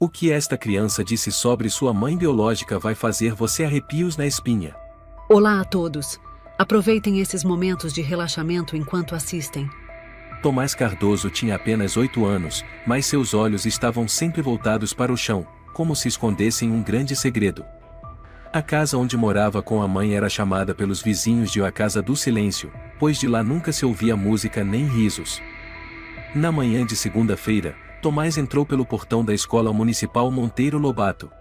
O que esta criança disse sobre sua mãe biológica vai fazer você arrepios na espinha. Olá a todos. Aproveitem esses momentos de relaxamento enquanto assistem. Tomás Cardoso tinha apenas 8 anos, mas seus olhos estavam sempre voltados para o chão, como se escondessem um grande segredo. A casa onde morava com a mãe era chamada pelos vizinhos de a Casa do Silêncio, pois de lá nunca se ouvia música nem risos. Na manhã de segunda-feira, Tomás entrou pelo portão da Escola Municipal Monteiro Lobato.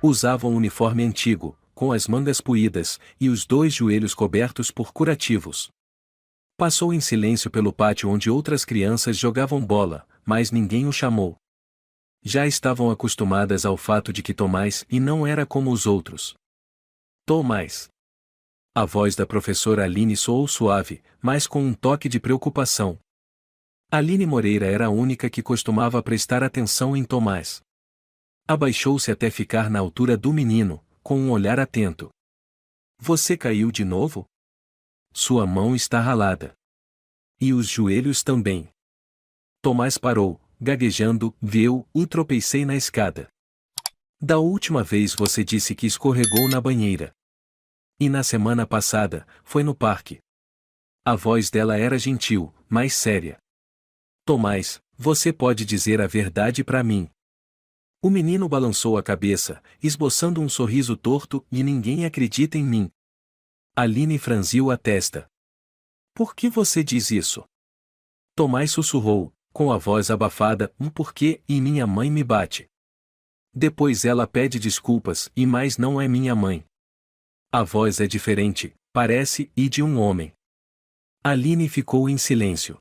Usava um uniforme antigo, com as mangas puídas, e os 2 joelhos cobertos por curativos. Passou em silêncio pelo pátio onde outras crianças jogavam bola, mas ninguém o chamou. Já estavam acostumadas ao fato de que Tomás e não era como os outros. Tomás. A voz da professora Aline soou suave, mas com um toque de preocupação. Aline Moreira era a única que costumava prestar atenção em Tomás. Abaixou-se até ficar na altura do menino, com um olhar atento. Você caiu de novo? Sua mão está ralada. E os joelhos também. Tomás parou, gaguejando, e tropecei na escada. Da última vez você disse que escorregou na banheira. E na semana passada, foi no parque. A voz dela era gentil, mas séria. Tomás, você pode dizer a verdade para mim. O menino balançou a cabeça, esboçando um sorriso torto, e ninguém acredita em mim. Aline franziu a testa. Por que você diz isso? Tomás sussurrou, com a voz abafada, porquê, e minha mãe me bate. Depois ela pede desculpas, mas não é minha mãe. A voz é diferente, parece, e de um homem. Aline ficou em silêncio.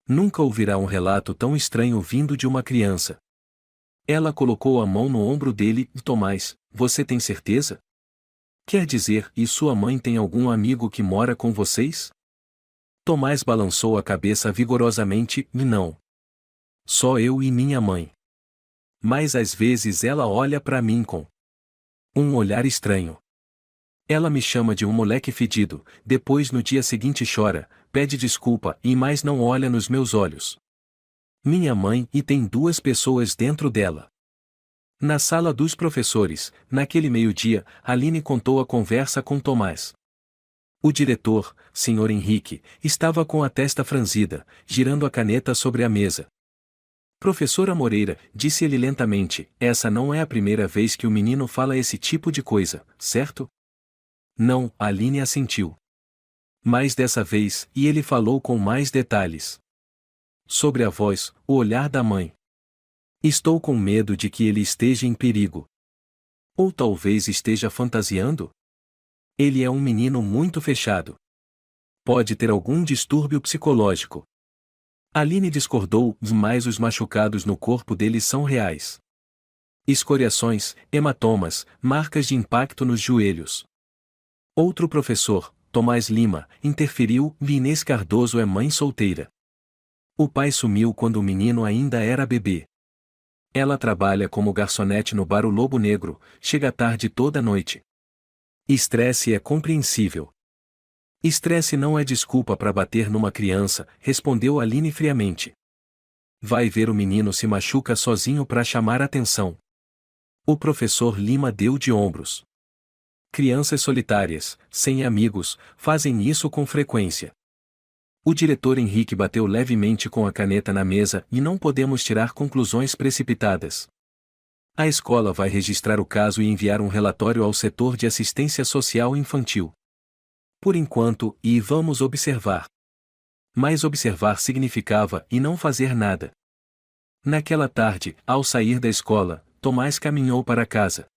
Nunca ouvirá um relato tão estranho vindo de uma criança. Ela colocou a mão no ombro dele, Tomás, você tem certeza? Quer dizer, e sua mãe tem algum amigo que mora com vocês? Tomás balançou a cabeça vigorosamente, não. Só eu e minha mãe. Mas às vezes ela olha para mim com um olhar estranho. Ela me chama de um moleque fedido, depois no dia seguinte chora, pede desculpa e mais não olha nos meus olhos. Minha mãe e tem 2 pessoas dentro dela. Na sala dos professores, naquele meio-dia, Aline contou a conversa com Tomás. O diretor, Sr. Henrique, estava com a testa franzida, girando a caneta sobre a mesa. Professora Moreira, disse ele lentamente, essa não é a primeira vez que o menino fala esse tipo de coisa, certo? Não, Aline assentiu. Mas dessa vez, e ele falou com mais detalhes. Sobre a voz, o olhar da mãe. Estou com medo de que ele esteja em perigo. Ou talvez esteja fantasiando? Ele é um menino muito fechado. Pode ter algum distúrbio psicológico. Aline discordou, mas os machucados no corpo dele são reais. Escoriações, hematomas, marcas de impacto nos joelhos. Outro professor, Tomás Lima, interferiu, Inês Cardoso é mãe solteira. O pai sumiu quando o menino ainda era bebê. Ela trabalha como garçonete no bar O Lobo Negro, chega tarde toda noite. Estresse é compreensível. Estresse não é desculpa para bater numa criança, respondeu Aline friamente. Vai ver o menino se machuca sozinho para chamar atenção. O professor Lima deu de ombros. Crianças solitárias, sem amigos, fazem isso com frequência. O diretor Henrique bateu levemente com a caneta na mesa e não podemos tirar conclusões precipitadas. A escola vai registrar o caso e enviar um relatório ao setor de assistência social infantil. Por enquanto, e vamos observar. Mas observar significava e não fazer nada. Naquela tarde, ao sair da escola, Tomás caminhou para casa.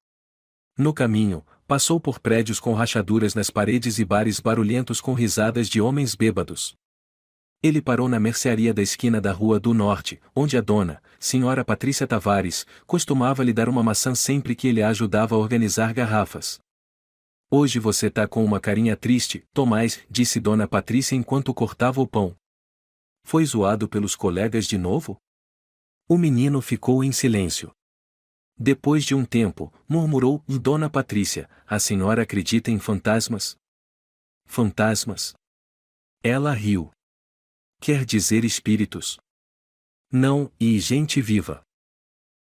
No caminho, passou por prédios com rachaduras nas paredes e bares barulhentos com risadas de homens bêbados. Ele parou na mercearia da esquina da Rua do Norte, onde a dona, Sra. Patrícia Tavares, costumava lhe dar uma maçã sempre que ele a ajudava a organizar garrafas. Hoje você tá com uma carinha triste, Tomás, disse Dona Patrícia enquanto cortava o pão. Foi zoado pelos colegas de novo? O menino ficou em silêncio. Depois de um tempo, murmurou, Dona Patrícia, a senhora acredita em fantasmas? Fantasmas? Ela riu. Quer dizer espíritos? Não, e gente viva.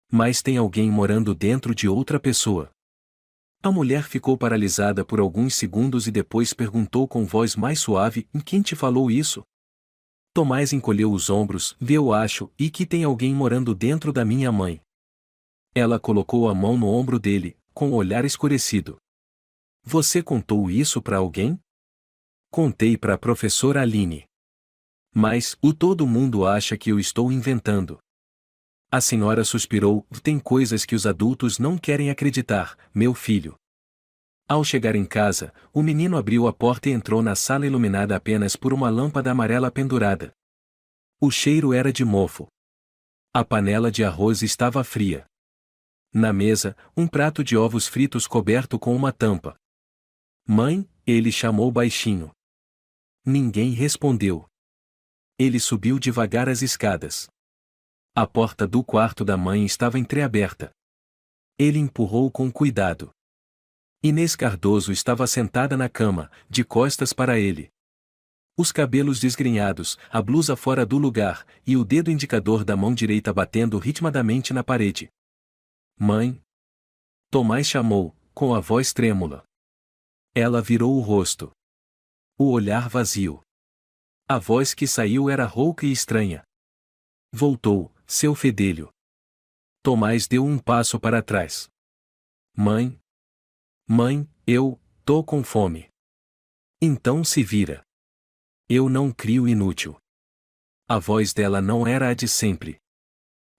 Mas tem alguém morando dentro de outra pessoa. A mulher ficou paralisada por alguns segundos e depois perguntou com voz mais suave: quem te falou isso? Tomás encolheu os ombros: eu acho, e que tem alguém morando dentro da minha mãe. Ela colocou a mão no ombro dele, com o olhar escurecido. Você contou isso para alguém? Contei para a professora Aline. Mas, todo mundo acha que eu estou inventando. A senhora suspirou: tem coisas que os adultos não querem acreditar, meu filho. Ao chegar em casa, o menino abriu a porta e entrou na sala iluminada apenas por uma lâmpada amarela pendurada. O cheiro era de mofo. A panela de arroz estava fria. Na mesa, um prato de ovos fritos coberto com uma tampa. Mãe, ele chamou baixinho. Ninguém respondeu. Ele subiu devagar as escadas. A porta do quarto da mãe estava entreaberta. Ele empurrou com cuidado. Inês Cardoso estava sentada na cama, de costas para ele. Os cabelos desgrenhados, a blusa fora do lugar, e o dedo indicador da mão direita batendo ritmadamente na parede. Mãe? Tomás chamou, com a voz trêmula. Ela virou o rosto. O olhar vazio. A voz que saiu era rouca e estranha. Voltou, seu fedelho. Tomás deu um passo para trás. Mãe? Mãe, eu tô com fome. Então se vira. Eu não crio inútil. A voz dela não era a de sempre.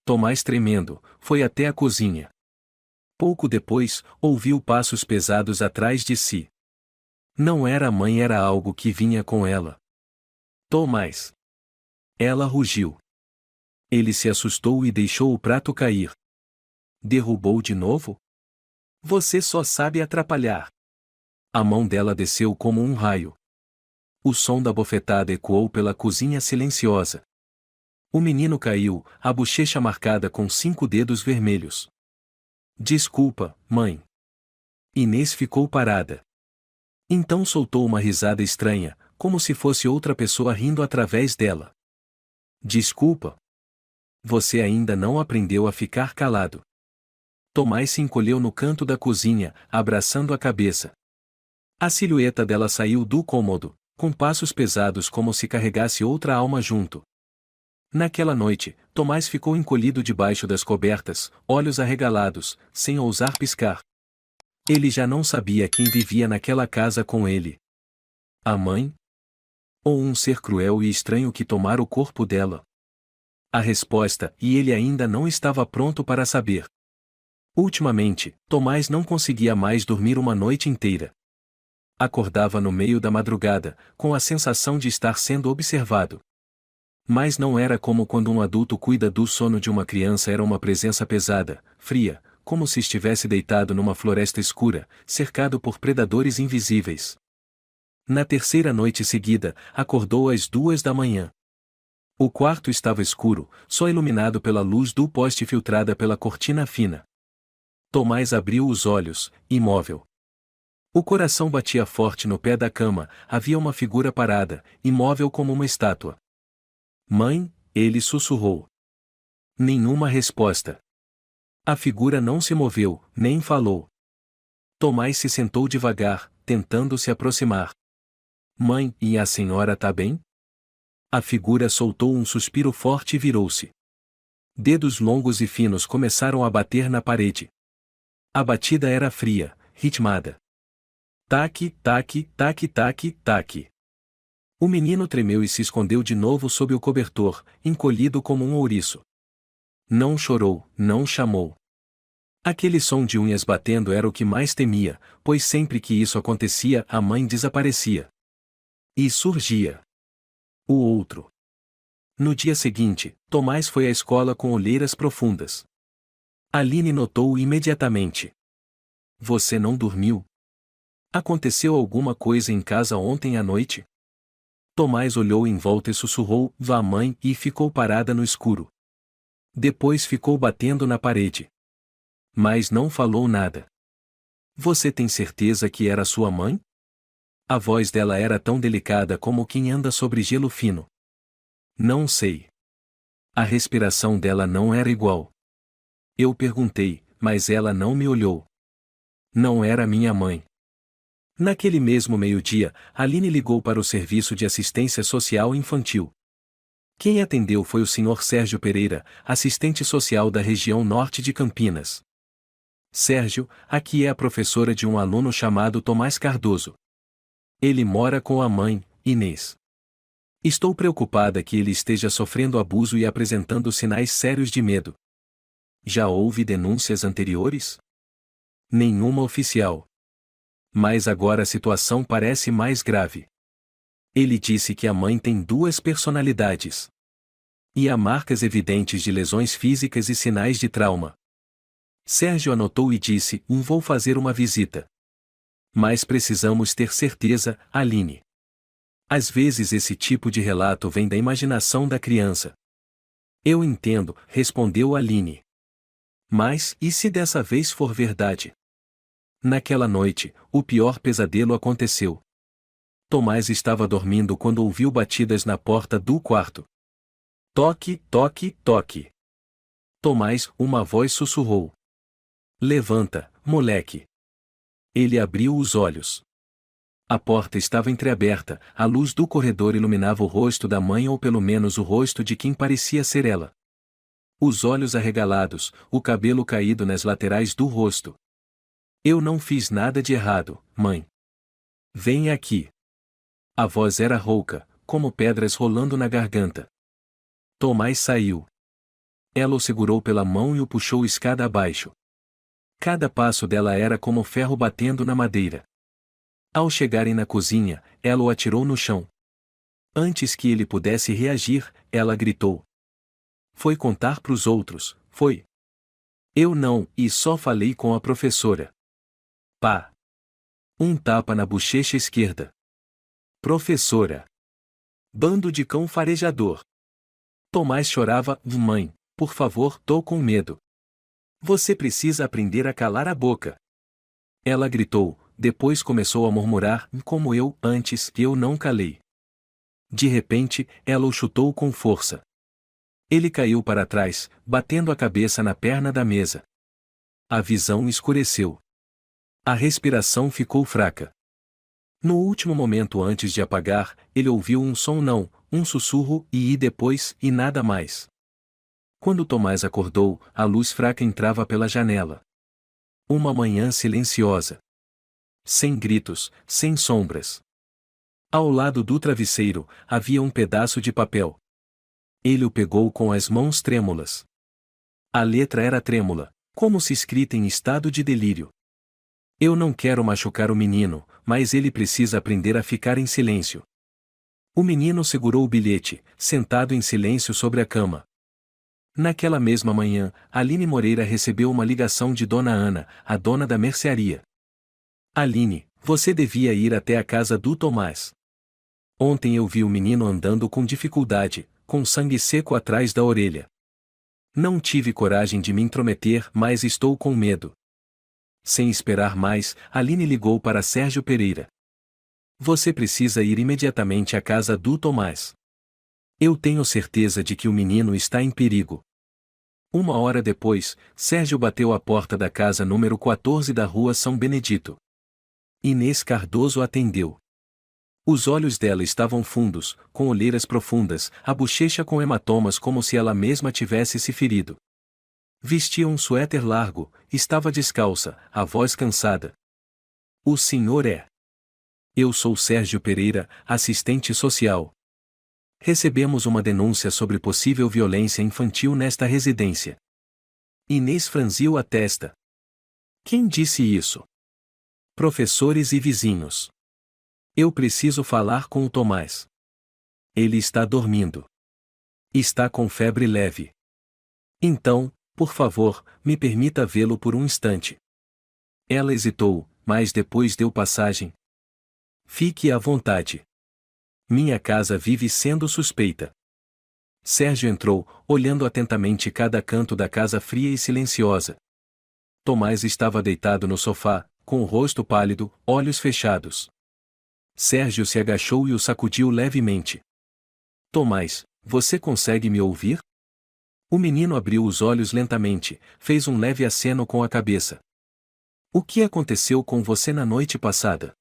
Tomás, tremendo, foi até a cozinha. Pouco depois, ouviu passos pesados atrás de si. Não era a mãe, era algo que vinha com ela. Tomás. Ela rugiu. Ele se assustou e deixou o prato cair. Derrubou de novo? Você só sabe atrapalhar. A mão dela desceu como um raio. O som da bofetada ecoou pela cozinha silenciosa. O menino caiu, a bochecha marcada com 5 dedos vermelhos. Desculpa, mãe. Inês ficou parada. Então soltou uma risada estranha, como se fosse outra pessoa rindo através dela. Desculpa. Você ainda não aprendeu a ficar calado. Tomás se encolheu no canto da cozinha, abraçando a cabeça. A silhueta dela saiu do cômodo, com passos pesados como se carregasse outra alma junto. Naquela noite, Tomás ficou encolhido debaixo das cobertas, olhos arregalados, sem ousar piscar. Ele já não sabia quem vivia naquela casa com ele. A mãe? Ou um ser cruel e estranho que tomara o corpo dela? A resposta, e ele ainda não estava pronto para saber. Ultimamente, Tomás não conseguia mais dormir uma noite inteira. Acordava no meio da madrugada, com a sensação de estar sendo observado. Mas não era como quando um adulto cuida do sono de uma criança, era uma presença pesada, fria, como se estivesse deitado numa floresta escura, cercado por predadores invisíveis. Na terceira noite seguida, acordou às 2 da manhã. O quarto estava escuro, só iluminado pela luz do poste filtrada pela cortina fina. Tomás abriu os olhos, imóvel. O coração batia forte no pé da cama, havia uma figura parada, imóvel como uma estátua. Mãe, ele sussurrou. Nenhuma resposta. A figura não se moveu, nem falou. Tomás se sentou devagar, tentando se aproximar. Mãe, e a senhora tá bem? A figura soltou um suspiro forte e virou-se. Dedos longos e finos começaram a bater na parede. A batida era fria, ritmada. Taque, taque, taque, taque, taque. O menino tremeu e se escondeu de novo sob o cobertor, encolhido como um ouriço. Não chorou, não chamou. Aquele som de unhas batendo era o que mais temia, pois sempre que isso acontecia, a mãe desaparecia. E surgia o outro. No dia seguinte, Tomás foi à escola com olheiras profundas. Aline notou imediatamente. Você não dormiu? Aconteceu alguma coisa em casa ontem à noite? Tomás olhou em volta e sussurrou, vá mãe, e ficou parada no escuro. Depois ficou batendo na parede. Mas não falou nada. Você tem certeza que era sua mãe? A voz dela era tão delicada como quem anda sobre gelo fino. Não sei. A respiração dela não era igual. Eu perguntei, mas ela não me olhou. Não era minha mãe. Naquele mesmo meio-dia, Aline ligou para o Serviço de Assistência Social Infantil. Quem atendeu foi o Sr. Sérgio Pereira, assistente social da região norte de Campinas. Sérgio, aqui é a professora de um aluno chamado Tomás Cardoso. Ele mora com a mãe, Inês. Estou preocupada que ele esteja sofrendo abuso e apresentando sinais sérios de medo. Já houve denúncias anteriores? Nenhuma oficial. Mas agora a situação parece mais grave. Ele disse que a mãe tem duas personalidades. E há marcas evidentes de lesões físicas e sinais de trauma. Sérgio anotou e disse: Vou fazer uma visita. Mas precisamos ter certeza, Aline. Às vezes esse tipo de relato vem da imaginação da criança. Eu entendo, respondeu Aline. Mas, e se dessa vez for verdade? Naquela noite, o pior pesadelo aconteceu. Tomás estava dormindo quando ouviu batidas na porta do quarto. Toque, toque, toque. Tomás, uma voz sussurrou. Levanta, moleque. Ele abriu os olhos. A porta estava entreaberta, a luz do corredor iluminava o rosto da mãe ou pelo menos o rosto de quem parecia ser ela. Os olhos arregalados, o cabelo caído nas laterais do rosto. Eu não fiz nada de errado, mãe. Venha aqui. A voz era rouca, como pedras rolando na garganta. Tomás saiu. Ela o segurou pela mão e o puxou escada abaixo. Cada passo dela era como ferro batendo na madeira. Ao chegarem na cozinha, ela o atirou no chão. Antes que ele pudesse reagir, ela gritou. Foi contar pros outros, foi? Eu não, e só falei com a professora. Pá! Um tapa na bochecha esquerda. Professora! Bando de cão farejador! Tomás chorava, mãe, por favor, tô com medo. Você precisa aprender a calar a boca. Ela gritou, depois começou a murmurar, como eu, antes, eu não calei. De repente, ela o chutou com força. Ele caiu para trás, batendo a cabeça na perna da mesa. A visão escureceu. A respiração ficou fraca. No último momento antes de apagar, ele ouviu um som não, um sussurro e depois, e nada mais. Quando Tomás acordou, a luz fraca entrava pela janela. Uma manhã silenciosa. Sem gritos, sem sombras. Ao lado do travesseiro, havia um pedaço de papel. Ele o pegou com as mãos trêmulas. A letra era trêmula, como se escrita em estado de delírio. Eu não quero machucar o menino, mas ele precisa aprender a ficar em silêncio. O menino segurou o bilhete, sentado em silêncio sobre a cama. Naquela mesma manhã, Aline Moreira recebeu uma ligação de Dona Ana, a dona da mercearia. Aline, você devia ir até a casa do Tomás. Ontem eu vi o menino andando com dificuldade, com sangue seco atrás da orelha. Não tive coragem de me intrometer, mas estou com medo. Sem esperar mais, Aline ligou para Sérgio Pereira. Você precisa ir imediatamente à casa do Tomás. Eu tenho certeza de que o menino está em perigo. Uma hora depois, Sérgio bateu à porta da casa número 14 da rua São Benedito. Inês Cardoso atendeu. Os olhos dela estavam fundos, com olheiras profundas, a bochecha com hematomas como se ela mesma tivesse se ferido. Vestia um suéter largo, estava descalça, a voz cansada. O senhor é? Eu sou Sérgio Pereira, assistente social. Recebemos uma denúncia sobre possível violência infantil nesta residência. Inês franziu a testa. Quem disse isso? Professores e vizinhos. Eu preciso falar com o Tomás. Ele está dormindo. Está com febre leve. Então, por favor, me permita vê-lo por um instante. Ela hesitou, mas depois deu passagem. Fique à vontade. Minha casa vive sendo suspeita. Sérgio entrou, olhando atentamente cada canto da casa fria e silenciosa. Tomás estava deitado no sofá, com o rosto pálido, olhos fechados. Sérgio se agachou e o sacudiu levemente. Tomás, você consegue me ouvir? O menino abriu os olhos lentamente, fez um leve aceno com a cabeça. O que aconteceu com você na noite passada?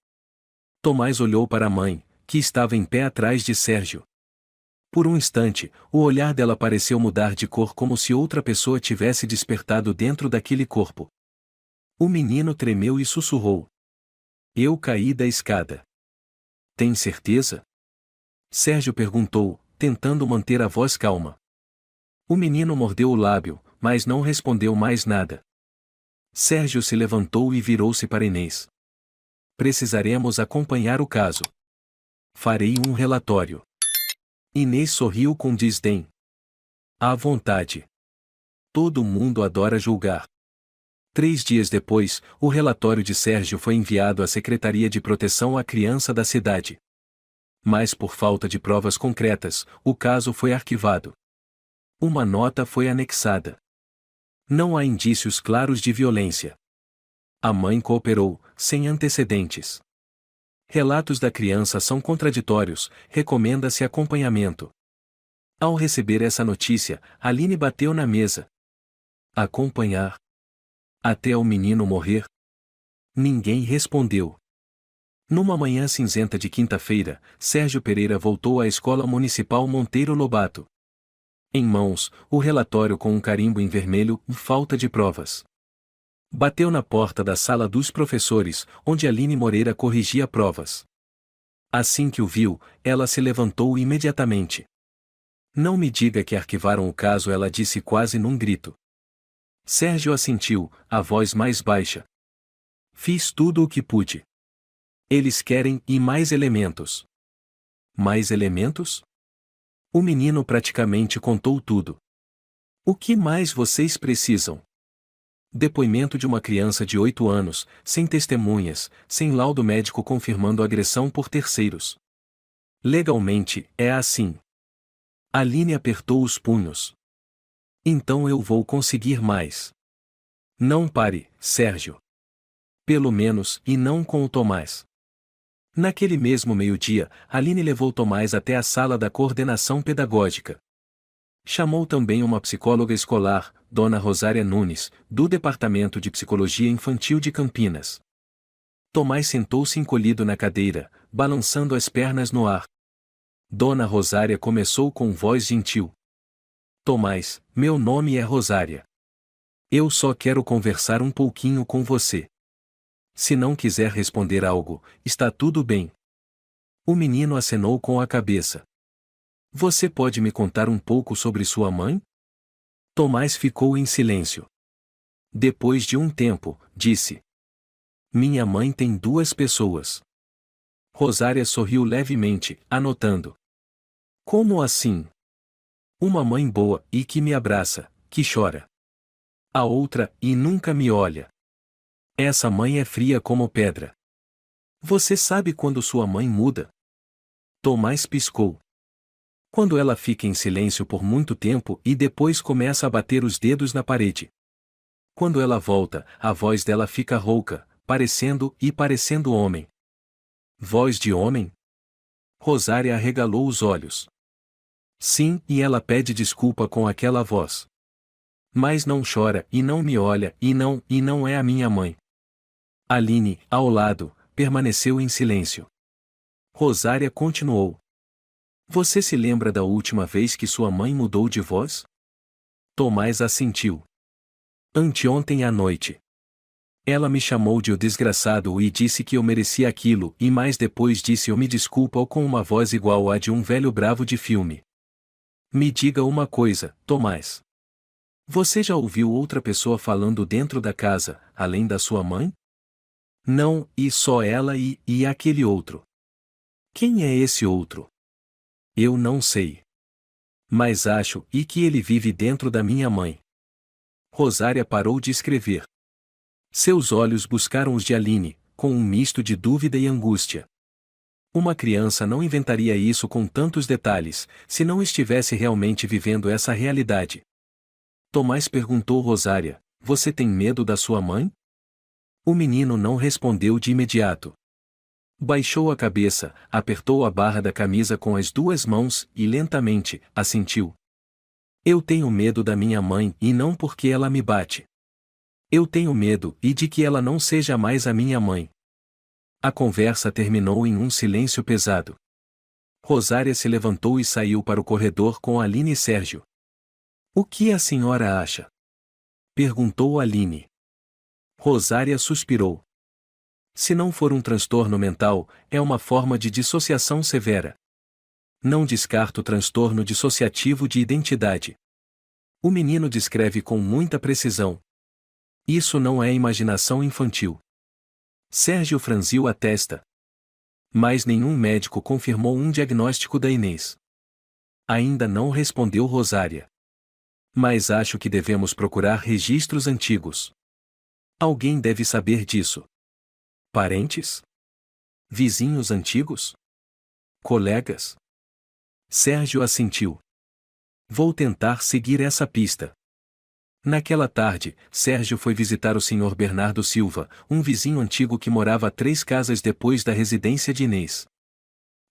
Tomás olhou para a mãe, que estava em pé atrás de Sérgio. Por um instante, o olhar dela pareceu mudar de cor como se outra pessoa tivesse despertado dentro daquele corpo. O menino tremeu e sussurrou. Eu caí da escada. Tem certeza? Sérgio perguntou, tentando manter a voz calma. O menino mordeu o lábio, mas não respondeu mais nada. Sérgio se levantou e virou-se para Inês. Precisaremos acompanhar o caso. Farei um relatório. Inês sorriu com desdém. À vontade. Todo mundo adora julgar. 3 dias depois, o relatório de Sérgio foi enviado à Secretaria de Proteção à Criança da cidade. Mas por falta de provas concretas, o caso foi arquivado. Uma nota foi anexada. Não há indícios claros de violência. A mãe cooperou, sem antecedentes. Relatos da criança são contraditórios, recomenda-se acompanhamento. Ao receber essa notícia, Aline bateu na mesa. Acompanhar? Até o menino morrer? Ninguém respondeu. Numa manhã cinzenta de quinta-feira, Sérgio Pereira voltou à Escola Municipal Monteiro Lobato. Em mãos, o relatório com um carimbo em vermelho, falta de provas. Bateu na porta da sala dos professores, onde Aline Moreira corrigia provas. Assim que o viu, ela se levantou imediatamente. Não me diga que arquivaram o caso, ela disse quase num grito. Sérgio assentiu, a voz mais baixa. Fiz tudo o que pude. Eles querem e mais elementos. Mais elementos? O menino praticamente contou tudo. O que mais vocês precisam? Depoimento de uma criança de 8 anos, sem testemunhas, sem laudo médico confirmando agressão por terceiros. Legalmente, é assim. Aline apertou os punhos. Então eu vou conseguir mais. Não pare, Sérgio. Pelo menos, e não com o Tomás. Naquele mesmo meio-dia, Aline levou Tomás até a sala da coordenação pedagógica. Chamou também uma psicóloga escolar, Dona Rosária Nunes, do Departamento de Psicologia Infantil de Campinas. Tomás sentou-se encolhido na cadeira, balançando as pernas no ar. Dona Rosária começou com voz gentil. Tomás, meu nome é Rosária. Eu só quero conversar um pouquinho com você. Se não quiser responder algo, está tudo bem. O menino acenou com a cabeça. Você pode me contar um pouco sobre sua mãe? Tomás ficou em silêncio. Depois de um tempo, disse. Minha mãe tem 2 pessoas. Rosária sorriu levemente, anotando. Como assim? Uma mãe boa, e que me abraça, que chora. A outra, e nunca me olha. Essa mãe é fria como pedra. Você sabe quando sua mãe muda? Tomás piscou. Quando ela fica em silêncio por muito tempo e depois começa a bater os dedos na parede. Quando ela volta, a voz dela fica rouca, parecendo homem. Voz de homem? Rosária arregalou os olhos. Sim, e ela pede desculpa com aquela voz. Mas não chora, e não me olha, e não é a minha mãe. Aline, ao lado, permaneceu em silêncio. Rosária continuou. Você se lembra da última vez que sua mãe mudou de voz? Tomás assentiu. Anteontem à noite. Ela me chamou de o desgraçado e disse que eu merecia aquilo, e mais depois disse eu me desculpa com uma voz igual à de um velho bravo de filme. Me diga uma coisa, Tomás. Você já ouviu outra pessoa falando dentro da casa, além da sua mãe? Não, e só ela e aquele outro. Quem é esse outro? Eu não sei. Mas acho e que ele vive dentro da minha mãe. Rosária parou de escrever. Seus olhos buscaram os de Aline, com um misto de dúvida e angústia. Uma criança não inventaria isso com tantos detalhes, se não estivesse realmente vivendo essa realidade. Tomás perguntou Rosária, você tem medo da sua mãe? O menino não respondeu de imediato. Baixou a cabeça, apertou a barra da camisa com as 2 mãos e lentamente assentiu. Eu tenho medo da minha mãe e não porque ela me bate. Eu tenho medo e de que ela não seja mais a minha mãe. A conversa terminou em um silêncio pesado. Rosária se levantou e saiu para o corredor com Aline e Sérgio. O que a senhora acha? Perguntou Aline. Rosária suspirou. Se não for um transtorno mental, é uma forma de dissociação severa. Não descarto transtorno dissociativo de identidade. O menino descreve com muita precisão. Isso não é imaginação infantil. Sérgio franziu a testa. Mas nenhum médico confirmou um diagnóstico da Inês. Ainda não respondeu Rosária. Mas acho que devemos procurar registros antigos. Alguém deve saber disso. Parentes? Vizinhos antigos? Colegas? Sérgio assentiu. Vou tentar seguir essa pista. Naquela tarde, Sérgio foi visitar o Sr. Bernardo Silva, um vizinho antigo que morava 3 casas depois da residência de Inês.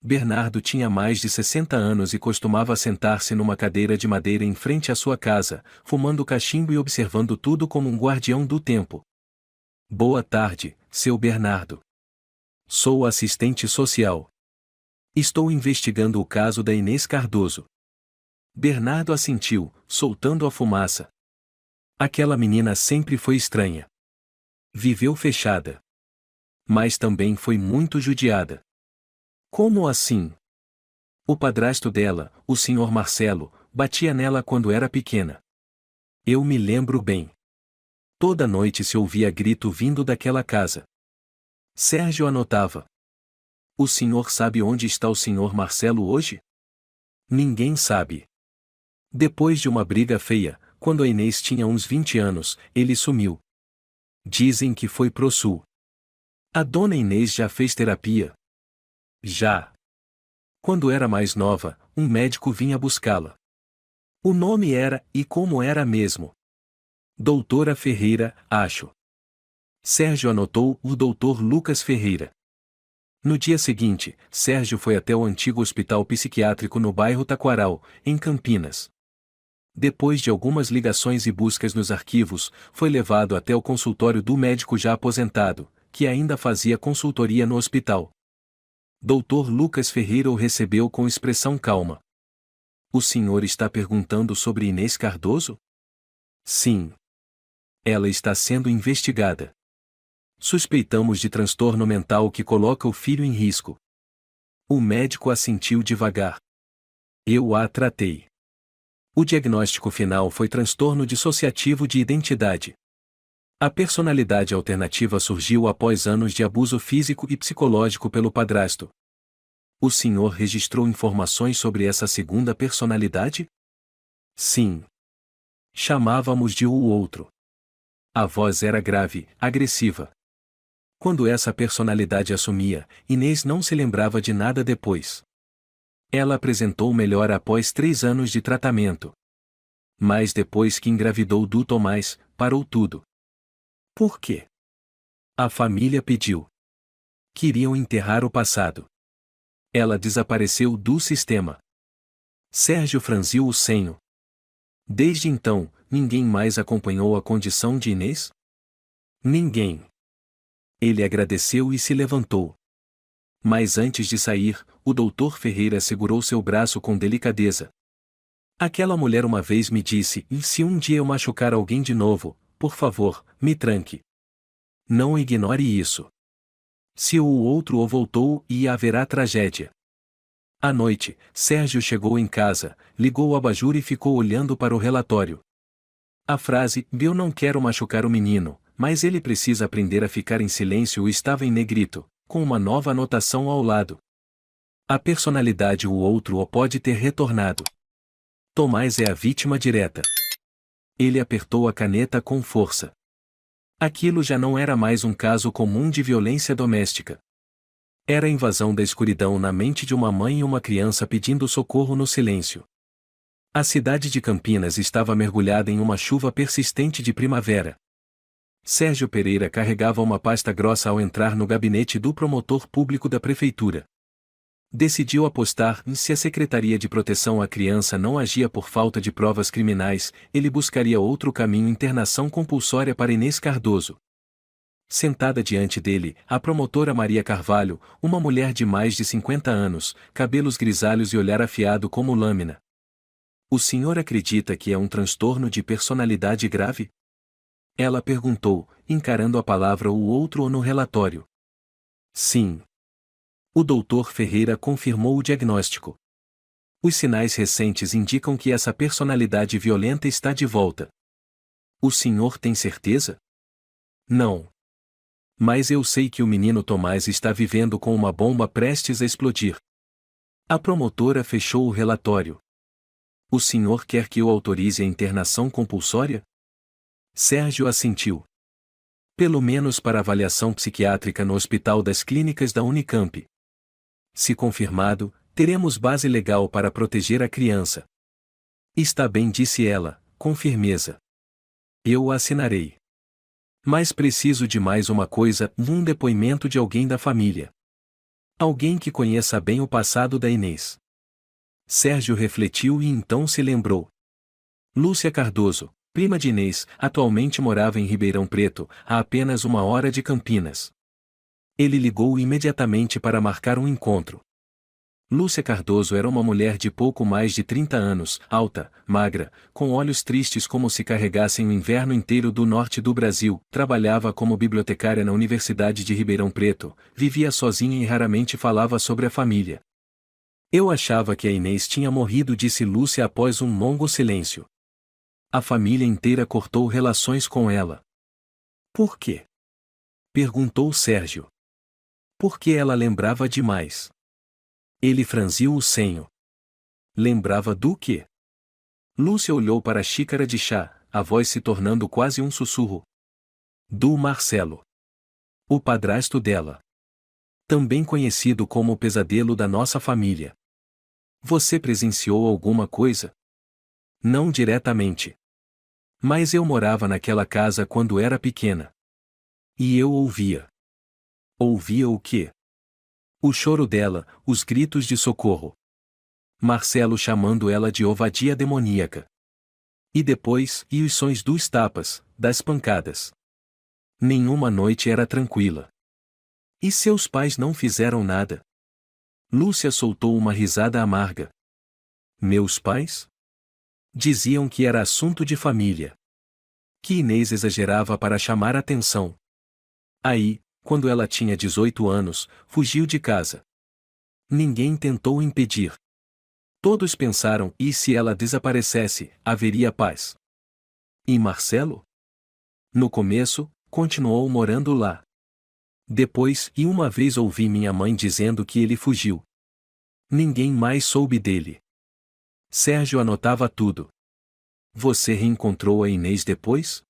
Bernardo tinha mais de 60 anos e costumava sentar-se numa cadeira de madeira em frente à sua casa, fumando cachimbo e observando tudo como um guardião do tempo. Boa tarde, seu Bernardo. Sou assistente social. Estou investigando o caso da Inês Cardoso. Bernardo assentiu, soltando a fumaça. Aquela menina sempre foi estranha. Viveu fechada. Mas também foi muito judiada. Como assim? O padrasto dela, o Sr. Marcelo, batia nela quando era pequena. Eu me lembro bem. Toda noite se ouvia grito vindo daquela casa. Sérgio anotava. O senhor sabe onde está o Sr. Marcelo hoje? Ninguém sabe. Depois de uma briga feia, quando a Inês tinha uns 20 anos, ele sumiu. Dizem que foi pro sul. A dona Inês já fez terapia? Já. Quando era mais nova, um médico vinha buscá-la. O nome era, e como era mesmo? Doutora Ferreira, acho. Sérgio anotou o Dr. Lucas Ferreira. No dia seguinte, Sérgio foi até o antigo hospital psiquiátrico no bairro Taquaral, em Campinas. Depois de algumas ligações e buscas nos arquivos, foi levado até o consultório do médico já aposentado, que ainda fazia consultoria no hospital. Dr. Lucas Ferreira o recebeu com expressão calma. O senhor está perguntando sobre Inês Cardoso? Sim. Ela está sendo investigada. Suspeitamos de transtorno mental que coloca o filho em risco. O médico assentiu devagar. Eu a tratei. O diagnóstico final foi transtorno dissociativo de identidade. A personalidade alternativa surgiu após anos de abuso físico e psicológico pelo padrasto. O senhor registrou informações sobre essa segunda personalidade? Sim. Chamávamos de o outro. A voz era grave, agressiva. Quando essa personalidade assumia, Inês não se lembrava de nada depois. Ela apresentou melhora após 3 anos de tratamento. Mas depois que engravidou do Tomás, parou tudo. Por quê? A família pediu. Queriam enterrar o passado. Ela desapareceu do sistema. Sérgio franziu o senho. Desde então, ninguém mais acompanhou a condição de Inês? Ninguém. Ele agradeceu e se levantou. Mas antes de sair, o doutor Ferreira segurou seu braço com delicadeza. Aquela mulher uma vez me disse: e se um dia eu machucar alguém de novo, por favor, me tranque. Não ignore isso. Se o outro o voltou, e haverá tragédia. À noite, Sérgio chegou em casa, ligou o abajur e ficou olhando para o relatório. A frase, eu não quero machucar o menino, mas ele precisa aprender a ficar em silêncio, estava em negrito, com uma nova anotação ao lado. A personalidade o outro o pode ter retornado. Tomás é a vítima direta. Ele apertou a caneta com força. Aquilo já não era mais um caso comum de violência doméstica. Era a invasão da escuridão na mente de uma mãe e uma criança pedindo socorro no silêncio. A cidade de Campinas estava mergulhada em uma chuva persistente de primavera. Sérgio Pereira carregava uma pasta grossa ao entrar no gabinete do promotor público da prefeitura. Decidiu apostar se a Secretaria de Proteção à Criança não agia por falta de provas criminais, ele buscaria outro caminho: internação compulsória para Inês Cardoso. Sentada diante dele, a promotora Maria Carvalho, uma mulher de mais de 50 anos, cabelos grisalhos e olhar afiado como lâmina. O senhor acredita que é um transtorno de personalidade grave? Ela perguntou, encarando a palavra o outro no relatório. Sim. O doutor Ferreira confirmou o diagnóstico. Os sinais recentes indicam que essa personalidade violenta está de volta. O senhor tem certeza? Não. Mas eu sei que o menino Tomás está vivendo com uma bomba prestes a explodir. A promotora fechou o relatório. O senhor quer que eu autorize a internação compulsória? Sérgio assentiu. Pelo menos para avaliação psiquiátrica no Hospital das Clínicas da Unicamp. Se confirmado, teremos base legal para proteger a criança. Está bem, disse ela, com firmeza. Eu o assinarei. Mas preciso de mais uma coisa: um depoimento de alguém da família. Alguém que conheça bem o passado da Inês. Sérgio refletiu e então se lembrou. Lúcia Cardoso, prima de Inês, atualmente morava em Ribeirão Preto, a apenas 1 hora de Campinas. Ele ligou imediatamente para marcar um encontro. Lúcia Cardoso era uma mulher de pouco mais de 30 anos, alta, magra, com olhos tristes como se carregassem o inverno inteiro do norte do Brasil, trabalhava como bibliotecária na Universidade de Ribeirão Preto, vivia sozinha e raramente falava sobre a família. Eu achava que a Inês tinha morrido, disse Lúcia após um longo silêncio. A família inteira cortou relações com ela. Por quê? Perguntou Sérgio. Porque ela lembrava demais. Ele franziu o senho. Lembrava do quê? Lúcia olhou para a xícara de chá, a voz se tornando quase um sussurro. Do Marcelo. O padrasto dela. Também conhecido como o pesadelo da nossa família. Você presenciou alguma coisa? Não diretamente. Mas eu morava naquela casa quando era pequena. E eu ouvia. Ouvia o quê? O choro dela, os gritos de socorro. Marcelo chamando ela de ovadia demoníaca. E depois, os sons dos tapas, das pancadas. Nenhuma noite era tranquila. E seus pais não fizeram nada? Lúcia soltou uma risada amarga. Meus pais? Diziam que era assunto de família. Que Inês exagerava para chamar atenção. Aí, quando ela tinha 18 anos, fugiu de casa. Ninguém tentou impedir. Todos pensaram: e se ela desaparecesse, haveria paz? E Marcelo? No começo, continuou morando lá. Depois, uma vez ouvi minha mãe dizendo que ele fugiu. Ninguém mais soube dele. Sérgio anotava tudo. Você reencontrou a Inês depois?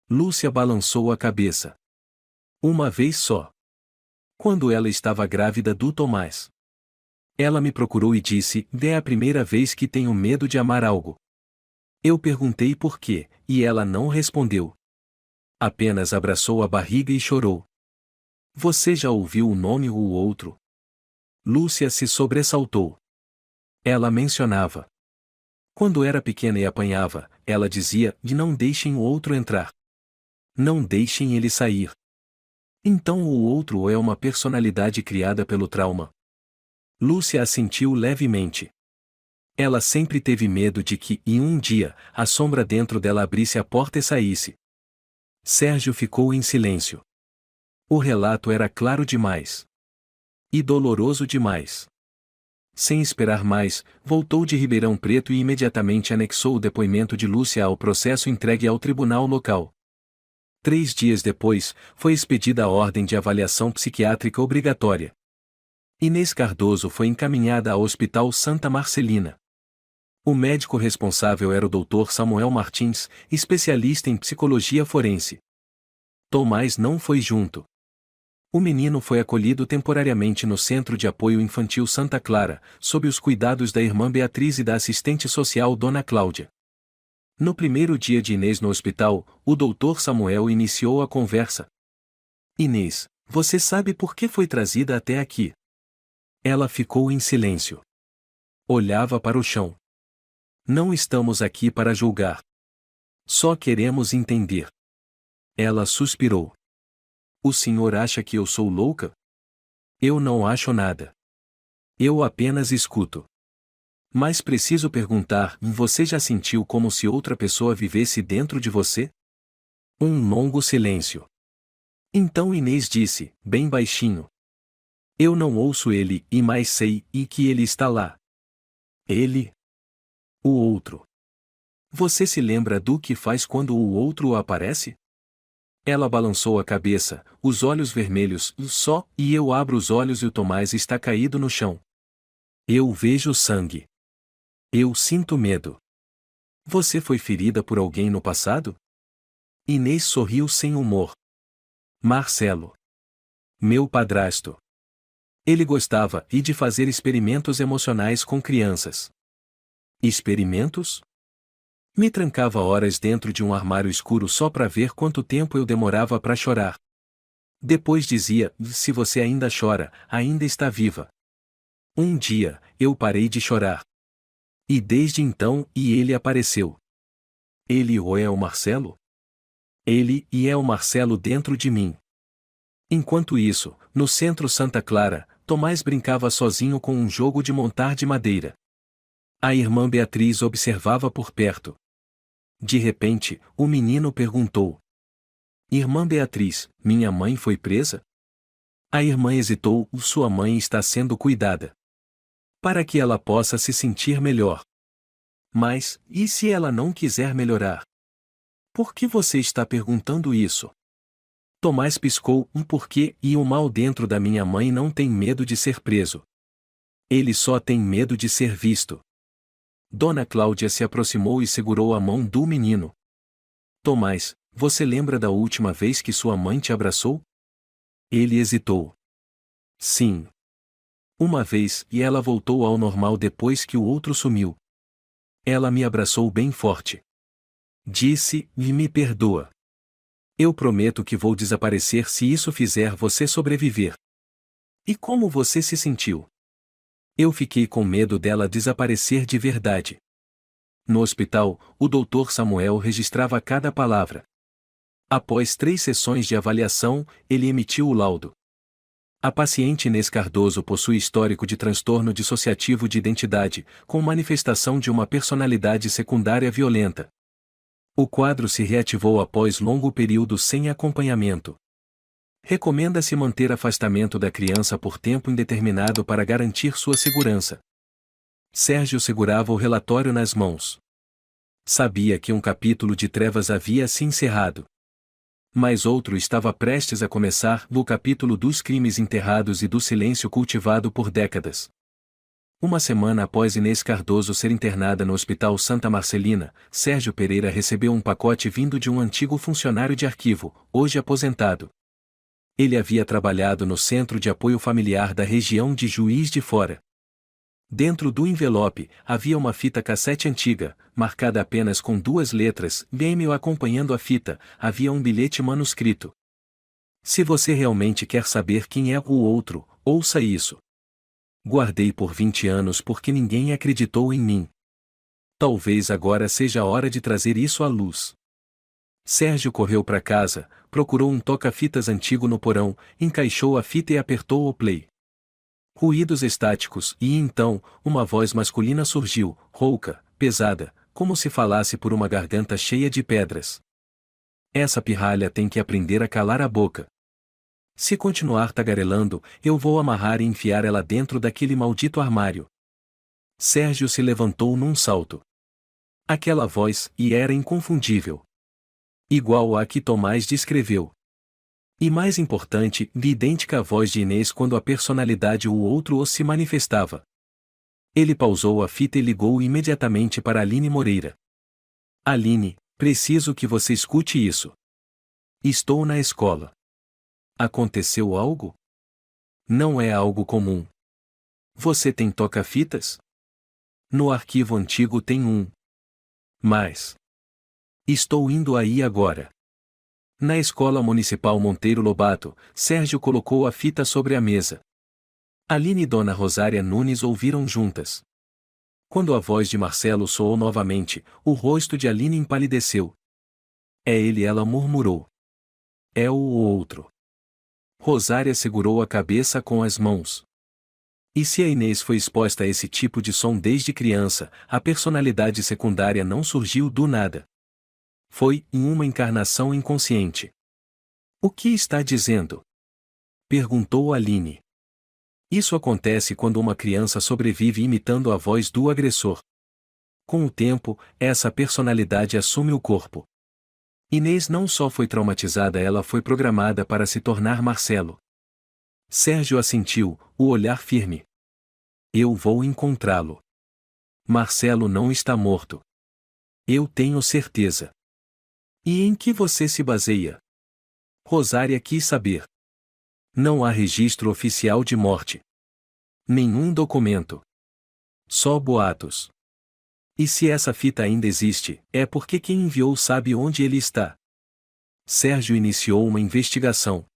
Lúcia balançou a cabeça. Uma vez só. Quando ela estava grávida do Tomás. Ela me procurou e disse: é a primeira vez que tenho medo de amar algo. Eu perguntei por quê, e ela não respondeu. Apenas abraçou a barriga e chorou. Você já ouviu o nome ou o outro? Lúcia se sobressaltou. Ela mencionava. Quando era pequena e apanhava, ela dizia: não deixem o outro entrar. Não deixem ele sair. Então o outro é uma personalidade criada pelo trauma. Lúcia assentiu levemente. Ela sempre teve medo de que, em um dia, a sombra dentro dela abrisse a porta e saísse. Sérgio ficou em silêncio. O relato era claro demais. E doloroso demais. Sem esperar mais, voltou de Ribeirão Preto e imediatamente anexou o depoimento de Lúcia ao processo entregue ao tribunal local. 3 dias depois, foi expedida a ordem de avaliação psiquiátrica obrigatória. Inês Cardoso foi encaminhada ao Hospital Santa Marcelina. O médico responsável era o Dr. Samuel Martins, especialista em psicologia forense. Tomás não foi junto. O menino foi acolhido temporariamente no Centro de Apoio Infantil Santa Clara, sob os cuidados da irmã Beatriz e da assistente social Dona Cláudia. No primeiro dia de Inês no hospital, o Dr. Samuel iniciou a conversa. Inês, você sabe por que foi trazida até aqui? Ela ficou em silêncio. Olhava para o chão. Não estamos aqui para julgar. Só queremos entender. Ela suspirou. O senhor acha que eu sou louca? Eu não acho nada. Eu apenas escuto. Mas preciso perguntar: você já sentiu como se outra pessoa vivesse dentro de você? Um longo silêncio. Então Inês disse, bem baixinho: eu não ouço ele, e mais sei, e que ele está lá. Ele? O outro. Você se lembra do que faz quando o outro aparece? Ela balançou a cabeça, os olhos vermelhos, e eu abro os olhos e o Tomás está caído no chão. Eu vejo sangue. Eu sinto medo. Você foi ferida por alguém no passado? Inês sorriu sem humor. Marcelo. Meu padrasto. Ele gostava de fazer experimentos emocionais com crianças. Experimentos? Me trancava horas dentro de um armário escuro só para ver quanto tempo eu demorava para chorar. Depois dizia: se você ainda chora, ainda está viva. Um dia, eu parei de chorar. E desde então, ele apareceu. Ele é o Marcelo? Ele é o Marcelo dentro de mim. Enquanto isso, no centro Santa Clara, Tomás brincava sozinho com um jogo de montar de madeira. A irmã Beatriz observava por perto. De repente, o menino perguntou: Irmã Beatriz, minha mãe foi presa? A irmã hesitou: sua mãe está sendo cuidada. Para que ela possa se sentir melhor. Mas, e se ela não quiser melhorar? Por que você está perguntando isso? Tomás piscou: porquê, e o mal dentro da minha mãe não tem medo de ser preso. Ele só tem medo de ser visto. Dona Cláudia se aproximou e segurou a mão do menino. Tomás, você lembra da última vez que sua mãe te abraçou? Ele hesitou. Sim. Uma vez, e ela voltou ao normal depois que o outro sumiu. Ela me abraçou bem forte. Disse: me perdoa. Eu prometo que vou desaparecer se isso fizer você sobreviver. E como você se sentiu? Eu fiquei com medo dela desaparecer de verdade. No hospital, o Dr. Samuel registrava cada palavra. Após 3 sessões de avaliação, ele emitiu o laudo. A paciente Inês Cardoso possui histórico de transtorno dissociativo de identidade, com manifestação de uma personalidade secundária violenta. O quadro se reativou após longo período sem acompanhamento. Recomenda-se manter afastamento da criança por tempo indeterminado para garantir sua segurança. Sérgio segurava o relatório nas mãos. Sabia que um capítulo de trevas havia se encerrado. Mas outro estava prestes a começar, no capítulo dos crimes enterrados e do silêncio cultivado por décadas. Uma semana após Inês Cardoso ser internada no Hospital Santa Marcelina, Sérgio Pereira recebeu um pacote vindo de um antigo funcionário de arquivo, hoje aposentado. Ele havia trabalhado no Centro de Apoio Familiar da região de Juiz de Fora. Dentro do envelope, havia uma fita cassete antiga, marcada apenas com 2 letras, e acompanhando a fita, havia um bilhete manuscrito. Se você realmente quer saber quem é o outro, ouça isso. Guardei por 20 anos porque ninguém acreditou em mim. Talvez agora seja a hora de trazer isso à luz. Sérgio correu para casa, procurou um toca-fitas antigo no porão, encaixou a fita e apertou o play. Ruídos estáticos, e então, uma voz masculina surgiu, rouca, pesada, como se falasse por uma garganta cheia de pedras. Essa pirralha tem que aprender a calar a boca. Se continuar tagarelando, eu vou amarrar e enfiar ela dentro daquele maldito armário. Sérgio se levantou num salto. Aquela voz, era inconfundível. Igual à que Tomás descreveu. E mais importante, idêntica à voz de Inês quando a personalidade o outro se manifestava. Ele pausou a fita e ligou imediatamente para Aline Moreira. Aline, preciso que você escute isso. Estou na escola. Aconteceu algo? Não é algo comum. Você tem toca-fitas? No arquivo antigo tem um. Mas estou indo aí agora. Na Escola Municipal Monteiro Lobato, Sérgio colocou a fita sobre a mesa. Aline e Dona Rosária Nunes ouviram juntas. Quando a voz de Marcelo soou novamente, o rosto de Aline empalideceu. É ele, ela murmurou. É o outro. Rosária segurou a cabeça com as mãos. E se a Inês foi exposta a esse tipo de som desde criança, a personalidade secundária não surgiu do nada. Foi, em uma encarnação inconsciente. O que está dizendo? Perguntou Aline. Isso acontece quando uma criança sobrevive imitando a voz do agressor. Com o tempo, essa personalidade assume o corpo. Inês não só foi traumatizada, ela foi programada para se tornar Marcelo. Sérgio assentiu, o olhar firme. Eu vou encontrá-lo. Marcelo não está morto. Eu tenho certeza. E em que você se baseia? Rosária quis saber. Não há registro oficial de morte. Nenhum documento. Só boatos. E se essa fita ainda existe, é porque quem enviou sabe onde ele está. Sérgio iniciou uma investigação.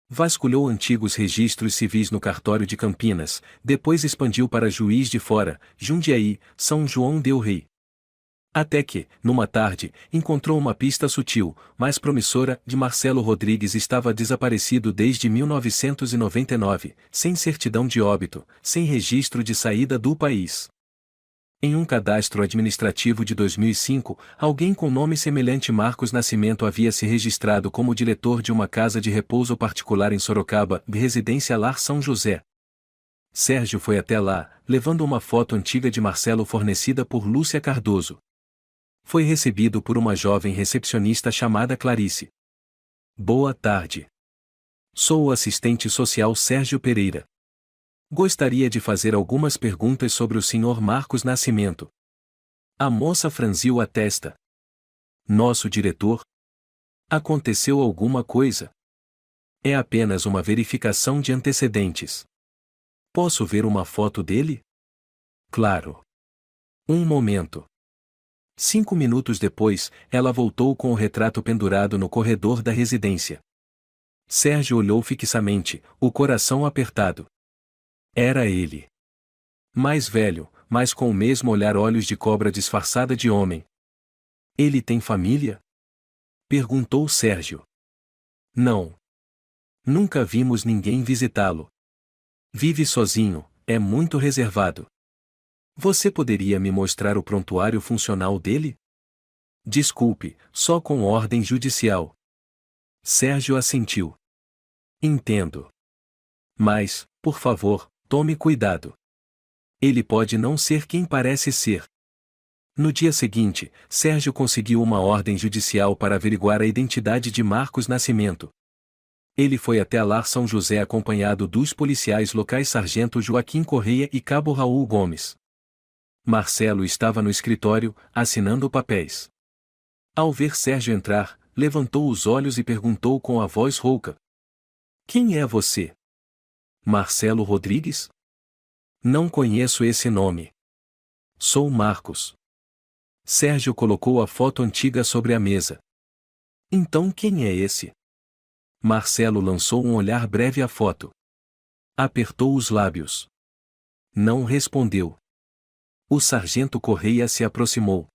Vasculhou antigos registros civis no cartório de Campinas, depois expandiu para Juiz de Fora, Jundiaí, São João del Rei. Até que, numa tarde, encontrou uma pista sutil, mas promissora, de Marcelo Rodrigues estava desaparecido desde 1999, sem certidão de óbito, sem registro de saída do país. Em um cadastro administrativo de 2005, alguém com nome semelhante Marcos Nascimento havia se registrado como diretor de uma casa de repouso particular em Sorocaba, residência Lar São José. Sérgio foi até lá, levando uma foto antiga de Marcelo fornecida por Lúcia Cardoso. Foi recebido por uma jovem recepcionista chamada Clarice. Boa tarde. Sou o assistente social Sérgio Pereira. Gostaria de fazer algumas perguntas sobre o Sr. Marcos Nascimento. A moça franziu a testa. Nosso diretor? Aconteceu alguma coisa? É apenas uma verificação de antecedentes. Posso ver uma foto dele? Claro. Um momento. 5 minutos depois, ela voltou com o retrato pendurado no corredor da residência. Sérgio olhou fixamente, o coração apertado. Era ele. Mais velho, mas com o mesmo olhar, olhos de cobra disfarçada de homem. Ele tem família? Perguntou Sérgio. Não. Nunca vimos ninguém visitá-lo. Vive sozinho, é muito reservado. Você poderia me mostrar o prontuário funcional dele? Desculpe, só com ordem judicial. Sérgio assentiu. Entendo. Mas, por favor, tome cuidado. Ele pode não ser quem parece ser. No dia seguinte, Sérgio conseguiu uma ordem judicial para averiguar a identidade de Marcos Nascimento. Ele foi até a Lar São José acompanhado dos policiais locais Sargento Joaquim Correia e Cabo Raul Gomes. Marcelo estava no escritório, assinando papéis. Ao ver Sérgio entrar, levantou os olhos e perguntou com a voz rouca. Quem é você? Marcelo Rodrigues? Não conheço esse nome. Sou Marcos. Sérgio colocou a foto antiga sobre a mesa. Então quem é esse? Marcelo lançou um olhar breve à foto. Apertou os lábios. Não respondeu. O sargento Correia se aproximou.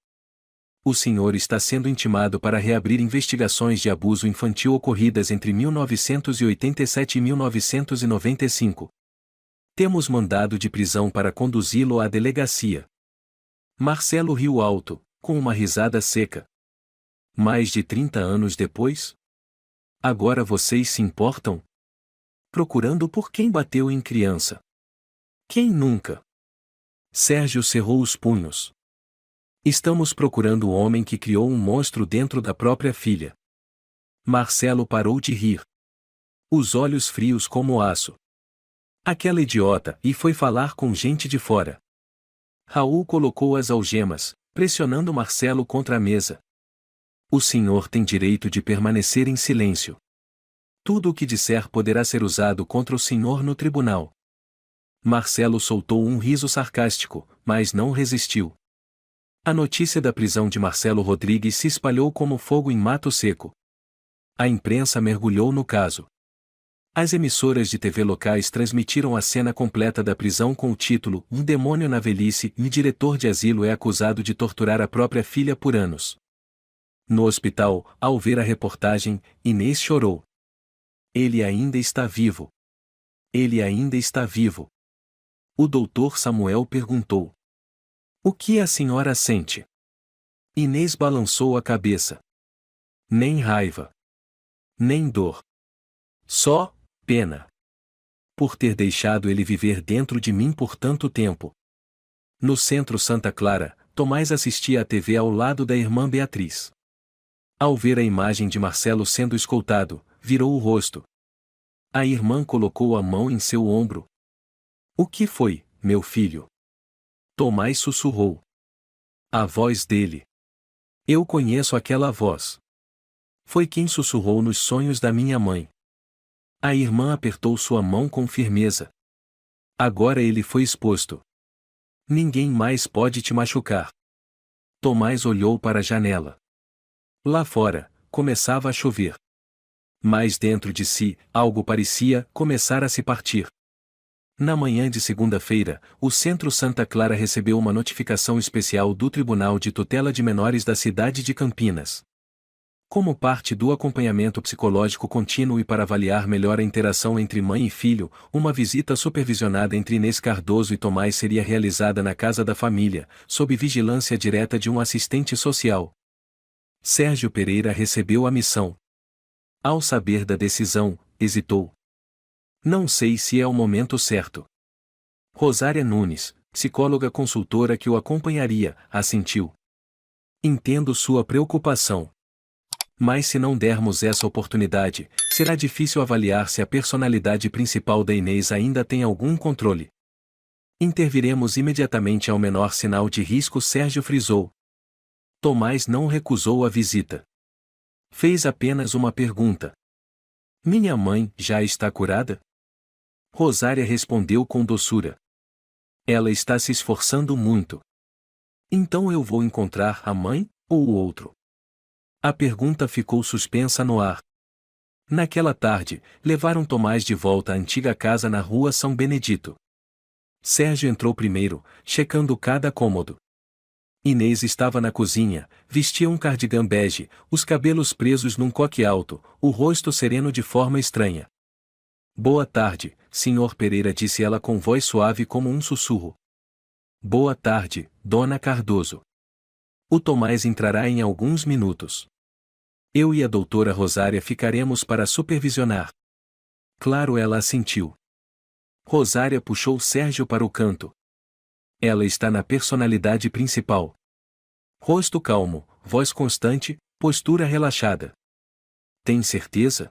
O senhor está sendo intimado para reabrir investigações de abuso infantil ocorridas entre 1987 e 1995. Temos mandado de prisão para conduzi-lo à delegacia. Marcelo riu alto, com uma risada seca. Mais de 30 anos depois? Agora vocês se importam? Procurando por quem bateu em criança. Quem nunca? Sérgio cerrou os punhos. Estamos procurando o homem que criou um monstro dentro da própria filha. Marcelo parou de rir. Os olhos frios como aço. Aquela idiota, e foi falar com gente de fora. Raul colocou as algemas, pressionando Marcelo contra a mesa. O senhor tem direito de permanecer em silêncio. Tudo o que disser poderá ser usado contra o senhor no tribunal. Marcelo soltou um riso sarcástico, mas não resistiu. A notícia da prisão de Marcelo Rodrigues se espalhou como fogo em mato seco. A imprensa mergulhou no caso. As emissoras de TV locais transmitiram a cena completa da prisão com o título "Um demônio na velhice" e o diretor de asilo é acusado de torturar a própria filha por anos. No hospital, ao ver a reportagem, Inês chorou. Ele ainda está vivo. Ele ainda está vivo. O doutor Samuel perguntou. O que a senhora sente? Inês balançou a cabeça. Nem raiva. Nem dor. Só pena. Por ter deixado ele viver dentro de mim por tanto tempo. No centro Santa Clara, Tomás assistia à TV ao lado da irmã Beatriz. Ao ver a imagem de Marcelo sendo escoltado, virou o rosto. A irmã colocou a mão em seu ombro. O que foi, meu filho? Tomás sussurrou. A voz dele. Eu conheço aquela voz. Foi quem sussurrou nos sonhos da minha mãe. A irmã apertou sua mão com firmeza. Agora ele foi exposto. Ninguém mais pode te machucar. Tomás olhou para a janela. Lá fora, começava a chover. Mas dentro de si, algo parecia começar a se partir. Na manhã de segunda-feira, o Centro Santa Clara recebeu uma notificação especial do Tribunal de Tutela de Menores da cidade de Campinas. Como parte do acompanhamento psicológico contínuo e para avaliar melhor a interação entre mãe e filho, uma visita supervisionada entre Inês Cardoso e Tomás seria realizada na casa da família, sob vigilância direta de um assistente social. Sérgio Pereira recebeu a missão. Ao saber da decisão, hesitou. Não sei se é o momento certo. Rosária Nunes, psicóloga consultora que o acompanharia, assentiu. Entendo sua preocupação. Mas se não dermos essa oportunidade, será difícil avaliar se a personalidade principal da Inês ainda tem algum controle. Interviremos imediatamente ao menor sinal de risco, Sérgio frisou. Tomás não recusou a visita. Fez apenas uma pergunta. Minha mãe já está curada? Rosária respondeu com doçura. Ela está se esforçando muito. Então eu vou encontrar a mãe, ou o outro? A pergunta ficou suspensa no ar. Naquela tarde, levaram Tomás de volta à antiga casa na rua São Benedito. Sérgio entrou primeiro, checando cada cômodo. Inês estava na cozinha, vestia um cardigan bege, os cabelos presos num coque alto, o rosto sereno de forma estranha. Boa tarde, Sr. Pereira, disse ela com voz suave como um sussurro. Boa tarde, Dona Cardoso. O Tomás entrará em alguns minutos. Eu e a doutora Rosária ficaremos para supervisionar. Claro, ela assentiu. Rosária puxou Sérgio para o canto. Ela está na personalidade principal. Rosto calmo, voz constante, postura relaxada. Tem certeza?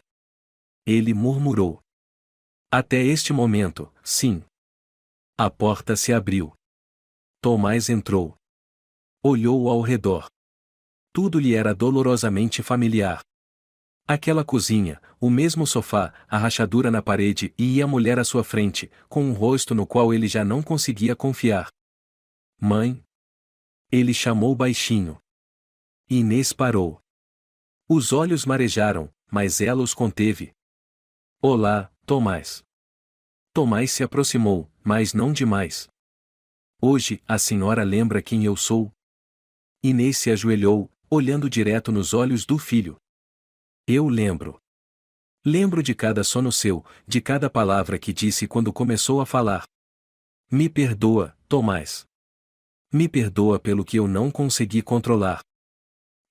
Ele murmurou. Até este momento, sim. A porta se abriu. Tomás entrou. Olhou ao redor. Tudo lhe era dolorosamente familiar. Aquela cozinha, o mesmo sofá, a rachadura na parede e a mulher à sua frente, com um rosto no qual ele já não conseguia confiar. Mãe? Ele chamou baixinho. Inês parou. Os olhos marejaram, mas ela os conteve. Olá, Tomás. Tomás se aproximou, mas não demais. Hoje, a senhora lembra quem eu sou? Inês se ajoelhou, olhando direto nos olhos do filho. Eu lembro. Lembro de cada sono seu, de cada palavra que disse quando começou a falar. Me perdoa, Tomás. Me perdoa pelo que eu não consegui controlar.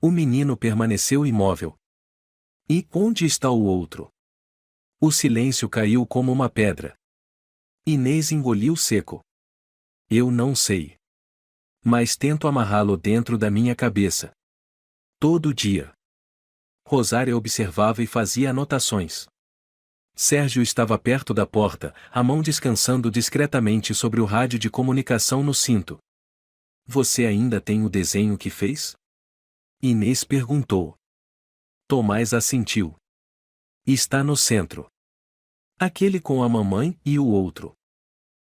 O menino permaneceu imóvel. E onde está o outro? O silêncio caiu como uma pedra. Inês engoliu seco. Eu não sei. Mas tento amarrá-lo dentro da minha cabeça. Todo dia. Rosária observava e fazia anotações. Sérgio estava perto da porta, a mão descansando discretamente sobre o rádio de comunicação no cinto. Você ainda tem o desenho que fez? Inês perguntou. Tomás assentiu. Está no centro. Aquele com a mamãe e o outro.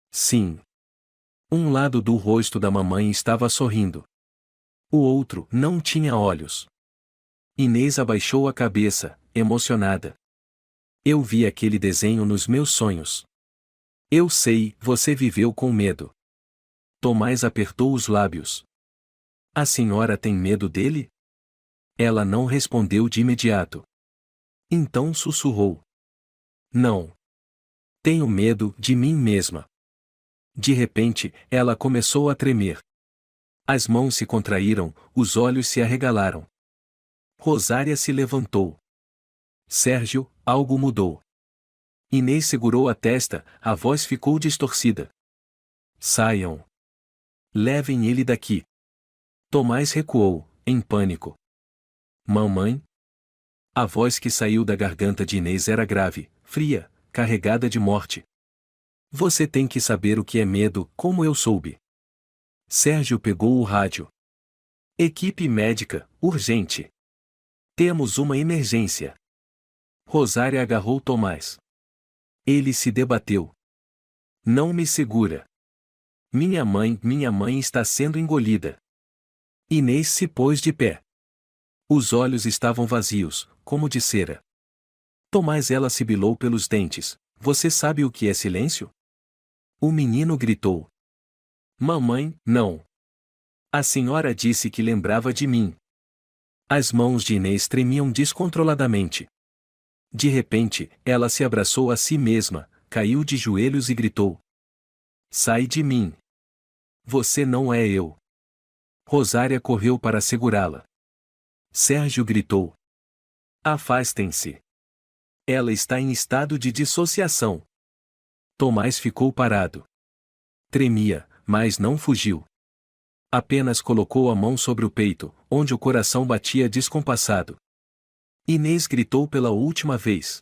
Sim. Um lado do rosto da mamãe estava sorrindo. O outro não tinha olhos. Inês abaixou a cabeça, emocionada. Eu vi aquele desenho nos meus sonhos. Eu sei, você viveu com medo. Tomás apertou os lábios. A senhora tem medo dele? Ela não respondeu de imediato. Então sussurrou. Não. Tenho medo de mim mesma. De repente, ela começou a tremer. As mãos se contraíram, os olhos se arregalaram. Rosária se levantou. Sérgio, algo mudou. Inês segurou a testa, a voz ficou distorcida. Saiam. Levem ele daqui. Tomás recuou, em pânico. Mamãe? A voz que saiu da garganta de Inês era grave, fria, carregada de morte. Você tem que saber o que é medo, como eu soube. Sérgio pegou o rádio. Equipe médica, urgente. Temos uma emergência. Rosária agarrou Tomás. Ele se debateu. Não me segura. Minha mãe está sendo engolida. Inês se pôs de pé. Os olhos estavam vazios, como de cera. Tomás, ela sibilou pelos dentes. Você sabe o que é silêncio? O menino gritou. Mamãe, não. A senhora disse que lembrava de mim. As mãos de Inês tremiam descontroladamente. De repente, ela se abraçou a si mesma, caiu de joelhos e gritou. Sai de mim. Você não é eu. Rosária correu para segurá-la. Sérgio gritou. Afastem-se. Ela está em estado de dissociação. Tomás ficou parado. Tremia, mas não fugiu. Apenas colocou a mão sobre o peito, onde o coração batia descompassado. Inês gritou pela última vez.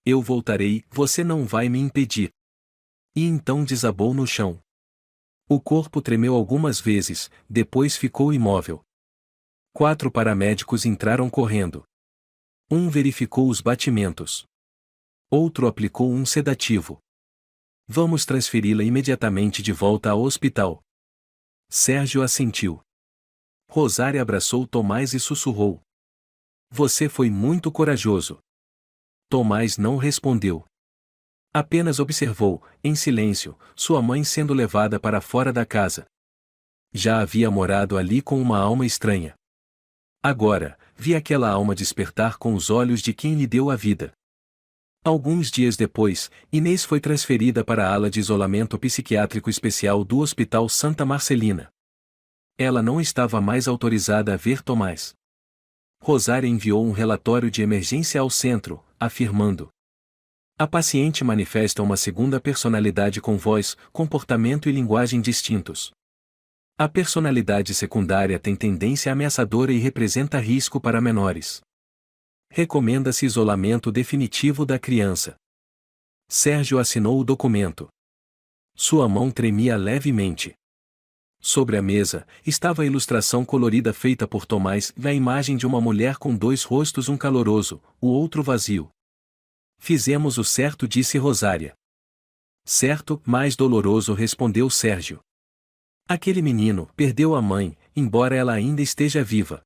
Eu voltarei, você não vai me impedir. E então desabou no chão. O corpo tremeu algumas vezes, depois ficou imóvel. 4 paramédicos entraram correndo. Um verificou os batimentos. Outro aplicou um sedativo. Vamos transferi-la imediatamente de volta ao hospital. Sérgio assentiu. Rosária abraçou Tomás e sussurrou. Você foi muito corajoso. Tomás não respondeu. Apenas observou, em silêncio, sua mãe sendo levada para fora da casa. Já havia morado ali com uma alma estranha. Agora, via aquela alma despertar com os olhos de quem lhe deu a vida. Alguns dias depois, Inês foi transferida para a ala de isolamento psiquiátrico especial do Hospital Santa Marcelina. Ela não estava mais autorizada a ver Tomás. Rosária enviou um relatório de emergência ao centro, afirmando: a paciente manifesta uma segunda personalidade com voz, comportamento e linguagem distintos. A personalidade secundária tem tendência ameaçadora e representa risco para menores. Recomenda-se isolamento definitivo da criança. Sérgio assinou o documento. Sua mão tremia levemente. Sobre a mesa, estava a ilustração colorida feita por Tomás, na imagem de uma mulher com 2 rostos, um caloroso, o outro vazio. Fizemos o certo, disse Rosária. Certo, mais doloroso, respondeu Sérgio. Aquele menino perdeu a mãe, embora ela ainda esteja viva.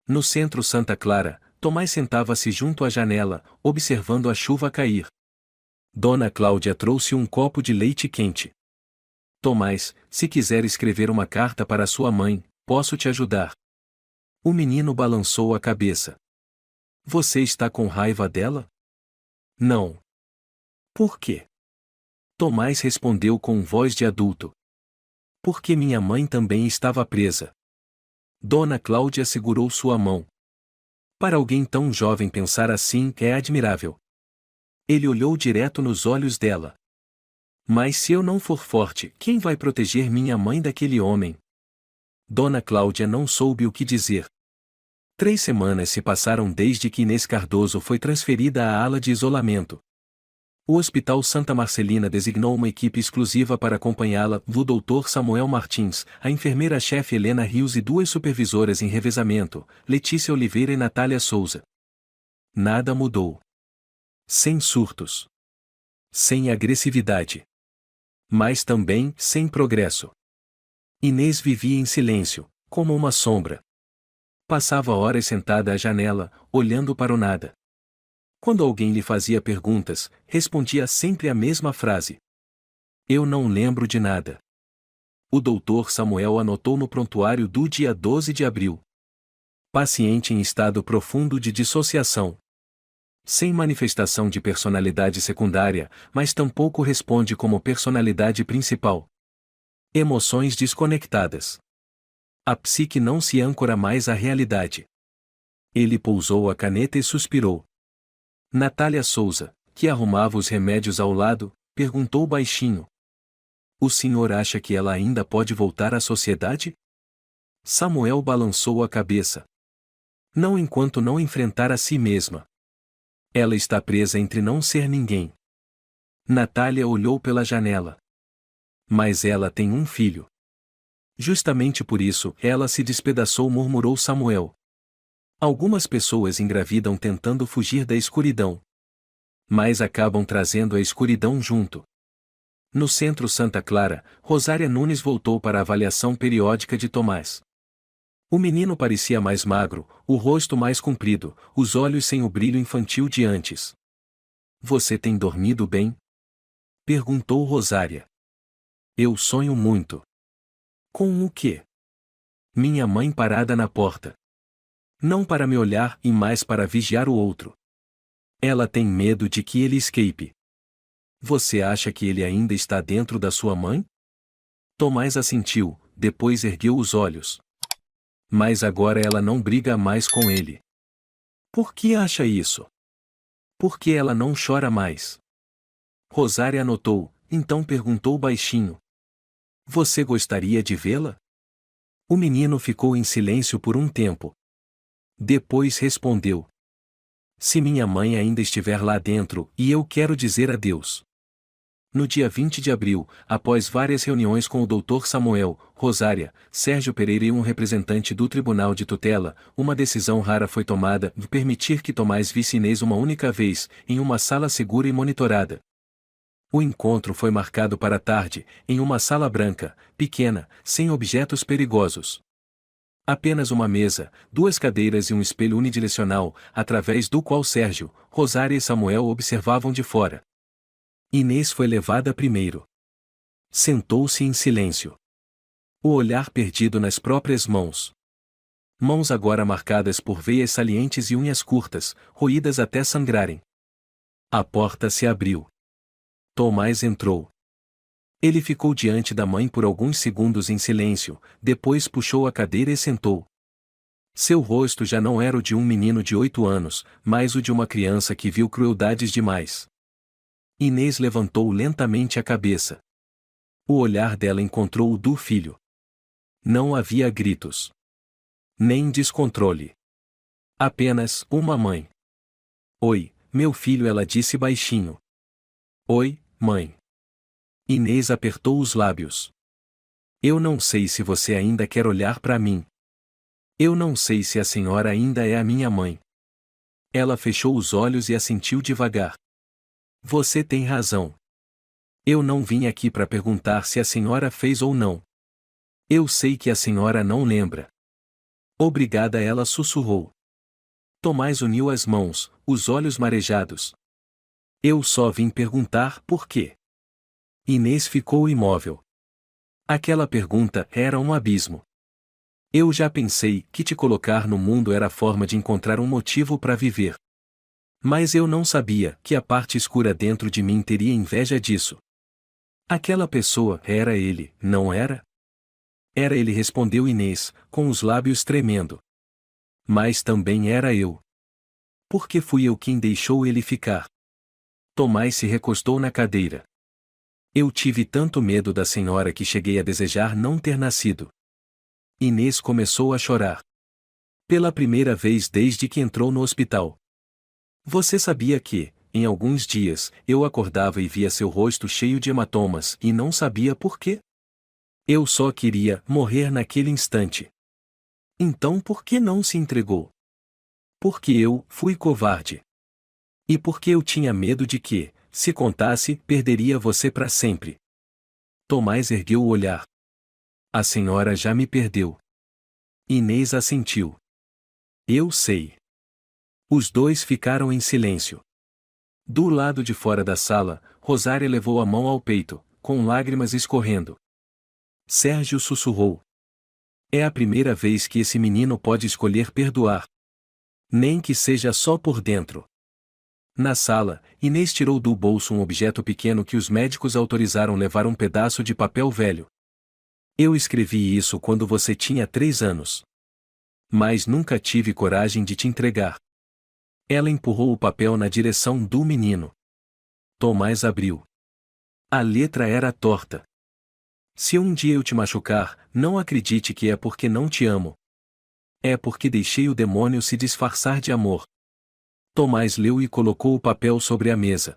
No centro Santa Clara, Tomás sentava-se junto à janela, observando a chuva cair. Dona Cláudia trouxe um copo de leite quente. Tomás, se quiser escrever uma carta para sua mãe, posso te ajudar. O menino balançou a cabeça. Você está com raiva dela? Não. Por quê? Tomás respondeu com voz de adulto. Porque minha mãe também estava presa. Dona Cláudia segurou sua mão. Para alguém tão jovem pensar assim é admirável. Ele olhou direto nos olhos dela. Mas se eu não for forte, quem vai proteger minha mãe daquele homem? Dona Cláudia não soube o que dizer. 3 semanas se passaram desde que Inês Cardoso foi transferida à ala de isolamento. O Hospital Santa Marcelina designou uma equipe exclusiva para acompanhá-la, o Dr. Samuel Martins, a enfermeira-chefe Helena Rios e 2 supervisoras em revezamento, Letícia Oliveira e Natália Souza. Nada mudou. Sem surtos. Sem agressividade. Mas também sem progresso. Inês vivia em silêncio, como uma sombra. Passava horas sentada à janela, olhando para o nada. Quando alguém lhe fazia perguntas, respondia sempre a mesma frase: eu não lembro de nada. O doutor Samuel anotou no prontuário do dia 12 de abril. Paciente em estado profundo de dissociação. Sem manifestação de personalidade secundária, mas tampouco responde como personalidade principal. Emoções desconectadas. A psique não se âncora mais à realidade. Ele pousou a caneta e suspirou. Natália Souza, que arrumava os remédios ao lado, perguntou baixinho: o senhor acha que ela ainda pode voltar à sociedade? Samuel balançou a cabeça. Não enquanto não enfrentar a si mesma. Ela está presa entre não ser ninguém. Natália olhou pela janela. Mas ela tem um filho. Justamente por isso, ela se despedaçou, murmurou Samuel. Algumas pessoas engravidam tentando fugir da escuridão. Mas acabam trazendo a escuridão junto. No Centro Santa Clara, Rosária Nunes voltou para a avaliação periódica de Tomás. O menino parecia mais magro, o rosto mais comprido, os olhos sem o brilho infantil de antes. Você tem dormido bem? Perguntou Rosária. Eu sonho muito. Com o quê? Minha mãe parada na porta. Não para me olhar e mais para vigiar o outro. Ela tem medo de que ele escape. Você acha que ele ainda está dentro da sua mãe? Tomás assentiu, depois ergueu os olhos. Mas agora ela não briga mais com ele. Por que acha isso? Por que ela não chora mais? Rosária anotou, então perguntou baixinho. Você gostaria de vê-la? O menino ficou em silêncio por um tempo. Depois respondeu. Se minha mãe ainda estiver lá dentro, e eu quero dizer adeus. No dia 20 de abril, após várias reuniões com o Dr. Samuel, Rosária, Sérgio Pereira e um representante do Tribunal de Tutela, uma decisão rara foi tomada de permitir que Tomás visse Inês uma única vez, em uma sala segura e monitorada. O encontro foi marcado para a tarde, em uma sala branca, pequena, sem objetos perigosos. Apenas uma mesa, duas cadeiras e um espelho unidirecional, através do qual Sérgio, Rosária e Samuel observavam de fora. Inês foi levada primeiro. Sentou-se em silêncio. O olhar perdido nas próprias mãos. Mãos agora marcadas por veias salientes e unhas curtas, roídas até sangrarem. A porta se abriu. Tomás entrou. Ele ficou diante da mãe por alguns segundos em silêncio, depois puxou a cadeira e sentou. Seu rosto já não era o de um menino de 8 anos, mas o de uma criança que viu crueldades demais. Inês levantou lentamente a cabeça. O olhar dela encontrou o do filho. Não havia gritos. Nem descontrole. Apenas uma mãe. Oi, meu filho, ela disse baixinho. Oi, mãe. Inês apertou os lábios. Eu não sei se você ainda quer olhar para mim. Eu não sei se a senhora ainda é a minha mãe. Ela fechou os olhos e assentiu devagar. Você tem razão. Eu não vim aqui para perguntar se a senhora fez ou não. Eu sei que a senhora não lembra. Obrigada, ela sussurrou. Tomás uniu as mãos, os olhos marejados. Eu só vim perguntar por quê. Inês ficou imóvel. Aquela pergunta era um abismo. Eu já pensei que te colocar no mundo era a forma de encontrar um motivo para viver. Mas eu não sabia que a parte escura dentro de mim teria inveja disso. Aquela pessoa era ele, não era? Era ele, respondeu Inês, com os lábios tremendo. Mas também era eu. Porque fui eu quem deixou ele ficar. Tomás se recostou na cadeira. Eu tive tanto medo da senhora que cheguei a desejar não ter nascido. Inês começou a chorar. Pela primeira vez desde que entrou no hospital. Você sabia que, em alguns dias, eu acordava e via seu rosto cheio de hematomas e não sabia por quê? Eu só queria morrer naquele instante. Então por que não se entregou? Porque eu fui covarde. E porque eu tinha medo de que, se contasse, perderia você para sempre. Tomás ergueu o olhar. A senhora já me perdeu. Inês assentiu. Eu sei. Os dois ficaram em silêncio. Do lado de fora da sala, Rosária levou a mão ao peito, com lágrimas escorrendo. Sérgio sussurrou. É a primeira vez que esse menino pode escolher perdoar. Nem que seja só por dentro. Na sala, Inês tirou do bolso um objeto pequeno que os médicos autorizaram levar, um pedaço de papel velho. Eu escrevi isso quando você tinha 3 anos. Mas nunca tive coragem de te entregar. Ela empurrou o papel na direção do menino. Tomás abriu. A letra era torta. Se um dia eu te machucar, não acredite que é porque não te amo. É porque deixei o demônio se disfarçar de amor. Tomás leu e colocou o papel sobre a mesa.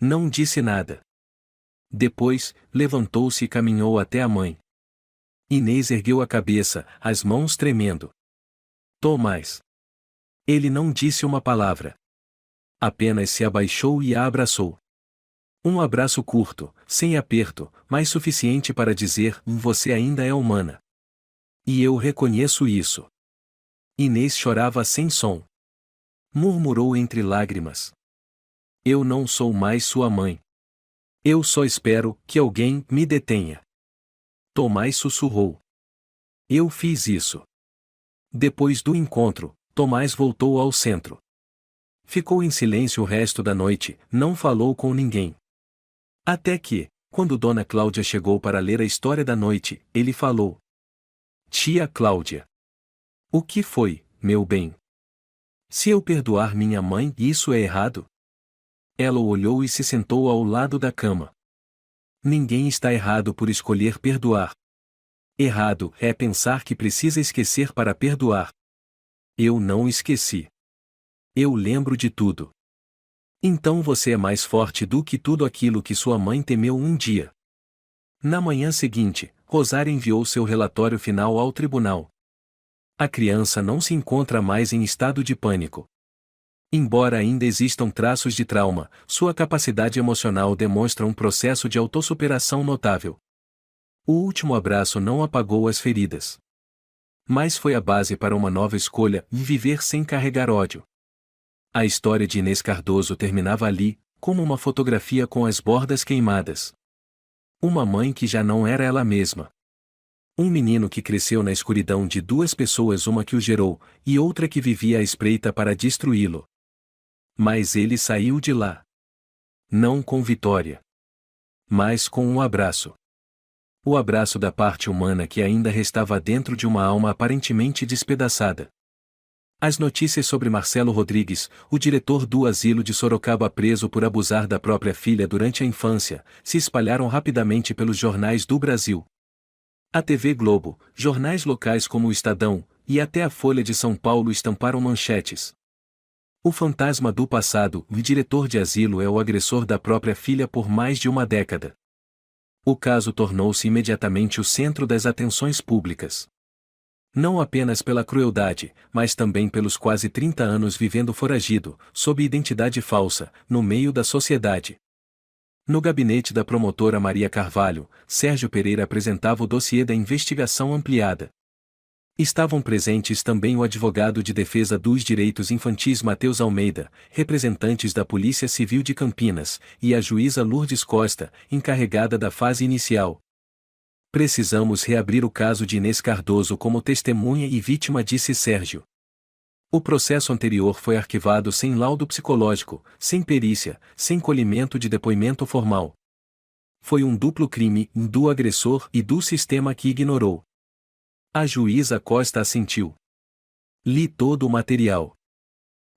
Não disse nada. Depois, levantou-se e caminhou até a mãe. Inês ergueu a cabeça, as mãos tremendo. Tomás. Ele não disse uma palavra. Apenas se abaixou e a abraçou. Um abraço curto, sem aperto, mas suficiente para dizer: você ainda é humana. E eu reconheço isso. Inês chorava sem som. Murmurou entre lágrimas. Eu não sou mais sua mãe. Eu só espero que alguém me detenha. Tomás sussurrou. Eu fiz isso. Depois do encontro, Tomás voltou ao centro. Ficou em silêncio o resto da noite, não falou com ninguém. Até que, quando Dona Cláudia chegou para ler a história da noite, ele falou. Tia Cláudia. O que foi, meu bem? Se eu perdoar minha mãe, isso é errado? Ela o olhou e se sentou ao lado da cama. Ninguém está errado por escolher perdoar. Errado é pensar que precisa esquecer para perdoar. Eu não esqueci. Eu lembro de tudo. Então você é mais forte do que tudo aquilo que sua mãe temeu um dia. Na manhã seguinte, Rosária enviou seu relatório final ao tribunal. A criança não se encontra mais em estado de pânico. Embora ainda existam traços de trauma, sua capacidade emocional demonstra um processo de autossuperação notável. O último abraço não apagou as feridas. Mas foi a base para uma nova escolha: viver sem carregar ódio. A história de Inês Cardoso terminava ali, como uma fotografia com as bordas queimadas. Uma mãe que já não era ela mesma. Um menino que cresceu na escuridão de 2 pessoas, uma que o gerou, e outra que vivia à espreita para destruí-lo. Mas ele saiu de lá. Não com vitória. Mas com um abraço. O abraço da parte humana que ainda restava dentro de uma alma aparentemente despedaçada. As notícias sobre Marcelo Rodrigues, o diretor do asilo de Sorocaba preso por abusar da própria filha durante a infância, se espalharam rapidamente pelos jornais do Brasil. A TV Globo, jornais locais como o Estadão, e até a Folha de São Paulo estamparam manchetes. O fantasma do passado, o diretor de asilo é o agressor da própria filha por mais de uma década. O caso tornou-se imediatamente o centro das atenções públicas. Não apenas pela crueldade, mas também pelos quase 30 anos vivendo foragido, sob identidade falsa, no meio da sociedade. No gabinete da promotora Maria Carvalho, Sérgio Pereira apresentava o dossiê da investigação ampliada. Estavam presentes também o advogado de defesa dos direitos infantis Matheus Almeida, representantes da Polícia Civil de Campinas, e a juíza Lourdes Costa, encarregada da fase inicial. Precisamos reabrir o caso de Inês Cardoso como testemunha e vítima, disse Sérgio. O processo anterior foi arquivado sem laudo psicológico, sem perícia, sem colhimento de depoimento formal. Foi um duplo crime, do agressor e do sistema que ignorou. A juíza Costa assentiu. Li todo o material.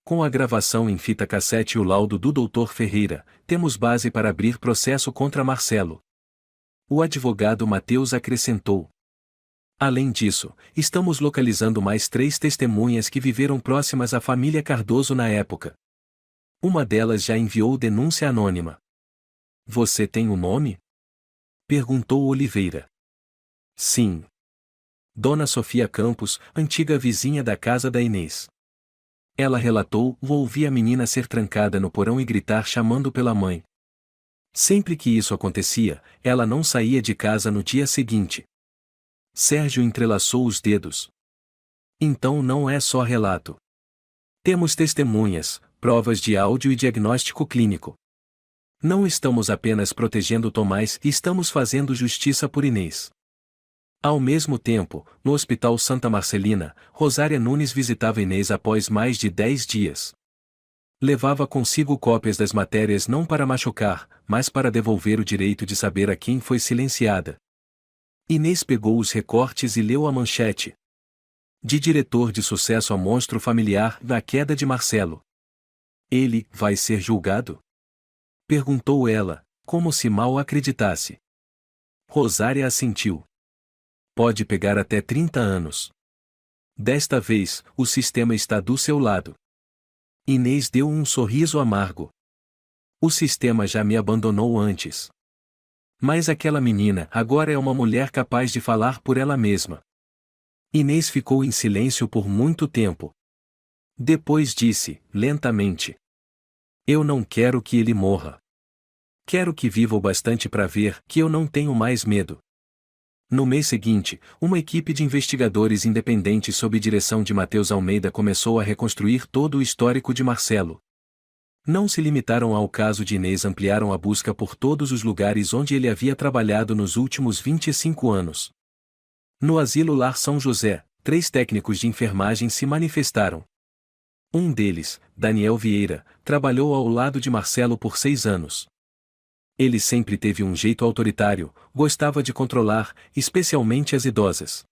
Com a gravação em fita cassete e o laudo do Dr. Ferreira, temos base para abrir processo contra Marcelo. O advogado Matheus acrescentou. Além disso, estamos localizando mais 3 testemunhas que viveram próximas à família Cardoso na época. Uma delas já enviou denúncia anônima. Você tem um nome? Perguntou Oliveira. Sim. Dona Sofia Campos, antiga vizinha da casa da Inês. Ela relatou: ouvi a menina ser trancada no porão e gritar chamando pela mãe. Sempre que isso acontecia, ela não saía de casa no dia seguinte. Sérgio entrelaçou os dedos. Então não é só relato. Temos testemunhas, provas de áudio e diagnóstico clínico. Não estamos apenas protegendo Tomás, estamos fazendo justiça por Inês. Ao mesmo tempo, no Hospital Santa Marcelina, Rosária Nunes visitava Inês após mais de 10 dias. Levava consigo cópias das matérias não para machucar, mas para devolver o direito de saber a quem foi silenciada. Inês pegou os recortes e leu a manchete. De diretor de sucesso a monstro familiar, na queda de Marcelo. Ele vai ser julgado? Perguntou ela, como se mal acreditasse. Rosária assentiu. Pode pegar até 30 anos. Desta vez, o sistema está do seu lado. Inês deu um sorriso amargo. O sistema já me abandonou antes. Mas aquela menina agora é uma mulher capaz de falar por ela mesma. Inês ficou em silêncio por muito tempo. Depois disse, lentamente: Eu não quero que ele morra. Quero que viva o bastante para ver que eu não tenho mais medo. No mês seguinte, uma equipe de investigadores independentes sob direção de Matheus Almeida começou a reconstruir todo o histórico de Marcelo. Não se limitaram ao caso de Inês, ampliaram a busca por todos os lugares onde ele havia trabalhado nos últimos 25 anos. No Asilo Lar São José, 3 técnicos de enfermagem se manifestaram. Um deles, Daniel Vieira, trabalhou ao lado de Marcelo por 6 anos. Ele sempre teve um jeito autoritário, gostava de controlar, especialmente as idosas.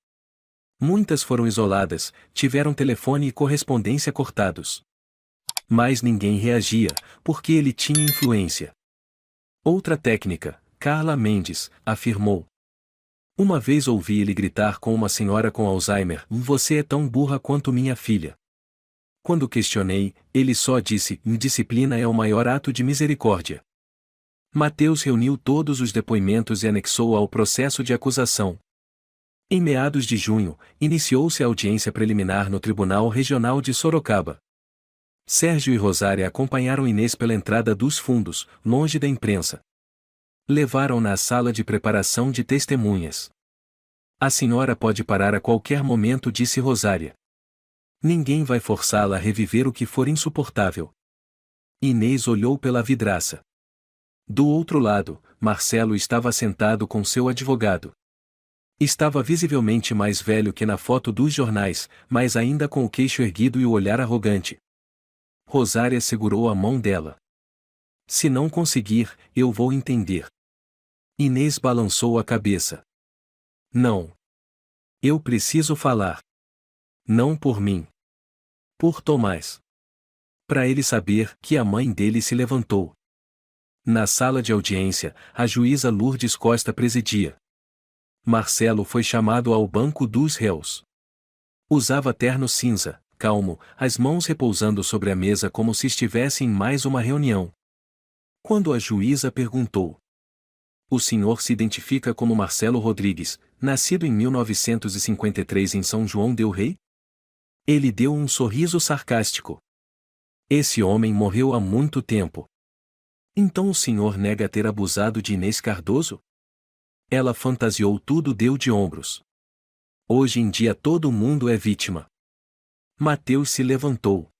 Muitas foram isoladas, tiveram telefone e correspondência cortados. Mas ninguém reagia, porque ele tinha influência. Outra técnica, Carla Mendes, afirmou: Uma vez ouvi ele gritar com uma senhora com Alzheimer: Você é tão burra quanto minha filha. Quando questionei, ele só disse: Indisciplina é o maior ato de misericórdia. Matheus reuniu todos os depoimentos e anexou ao processo de acusação. Em meados de junho, iniciou-se a audiência preliminar no Tribunal Regional de Sorocaba. Sérgio e Rosária acompanharam Inês pela entrada dos fundos, longe da imprensa. Levaram-na à sala de preparação de testemunhas. A senhora pode parar a qualquer momento, disse Rosária. Ninguém vai forçá-la a reviver o que for insuportável. Inês olhou pela vidraça. Do outro lado, Marcelo estava sentado com seu advogado. Estava visivelmente mais velho que na foto dos jornais, mas ainda com o queixo erguido e o olhar arrogante. Rosária segurou a mão dela. Se não conseguir, eu vou entender. Inês balançou a cabeça. Não. Eu preciso falar. Não por mim. Por Tomás. Para ele saber que a mãe dele se levantou. Na sala de audiência, a juíza Lourdes Costa presidia. Marcelo foi chamado ao banco dos réus. Usava terno cinza, calmo, as mãos repousando sobre a mesa como se estivesse em mais uma reunião. Quando a juíza perguntou: O senhor se identifica como Marcelo Rodrigues, nascido em 1953 em São João del Rei? Ele deu um sorriso sarcástico. Esse homem morreu há muito tempo. Então o senhor nega ter abusado de Inês Cardoso? Ela fantasiou tudo, deu de ombros. Hoje em dia todo mundo é vítima. Matheus se levantou.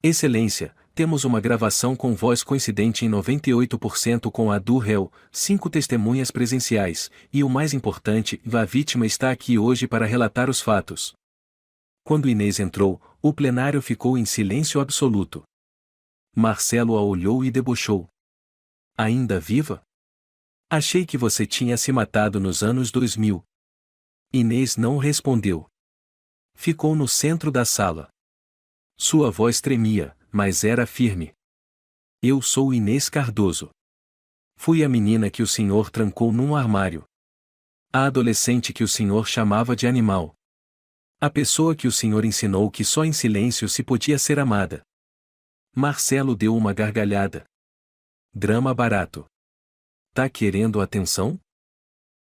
Excelência, temos uma gravação com voz coincidente em 98% com a do réu, 5 testemunhas presenciais, e o mais importante, a vítima está aqui hoje para relatar os fatos. Quando Inês entrou, o plenário ficou em silêncio absoluto. Marcelo a olhou e debochou. Ainda viva? Achei que você tinha se matado nos anos 2000. Inês não respondeu. Ficou no centro da sala. Sua voz tremia, mas era firme. Eu sou Inês Cardoso. Fui a menina que o senhor trancou num armário. A adolescente que o senhor chamava de animal. A pessoa que o senhor ensinou que só em silêncio se podia ser amada. Marcelo deu uma gargalhada. Drama barato. Tá querendo atenção?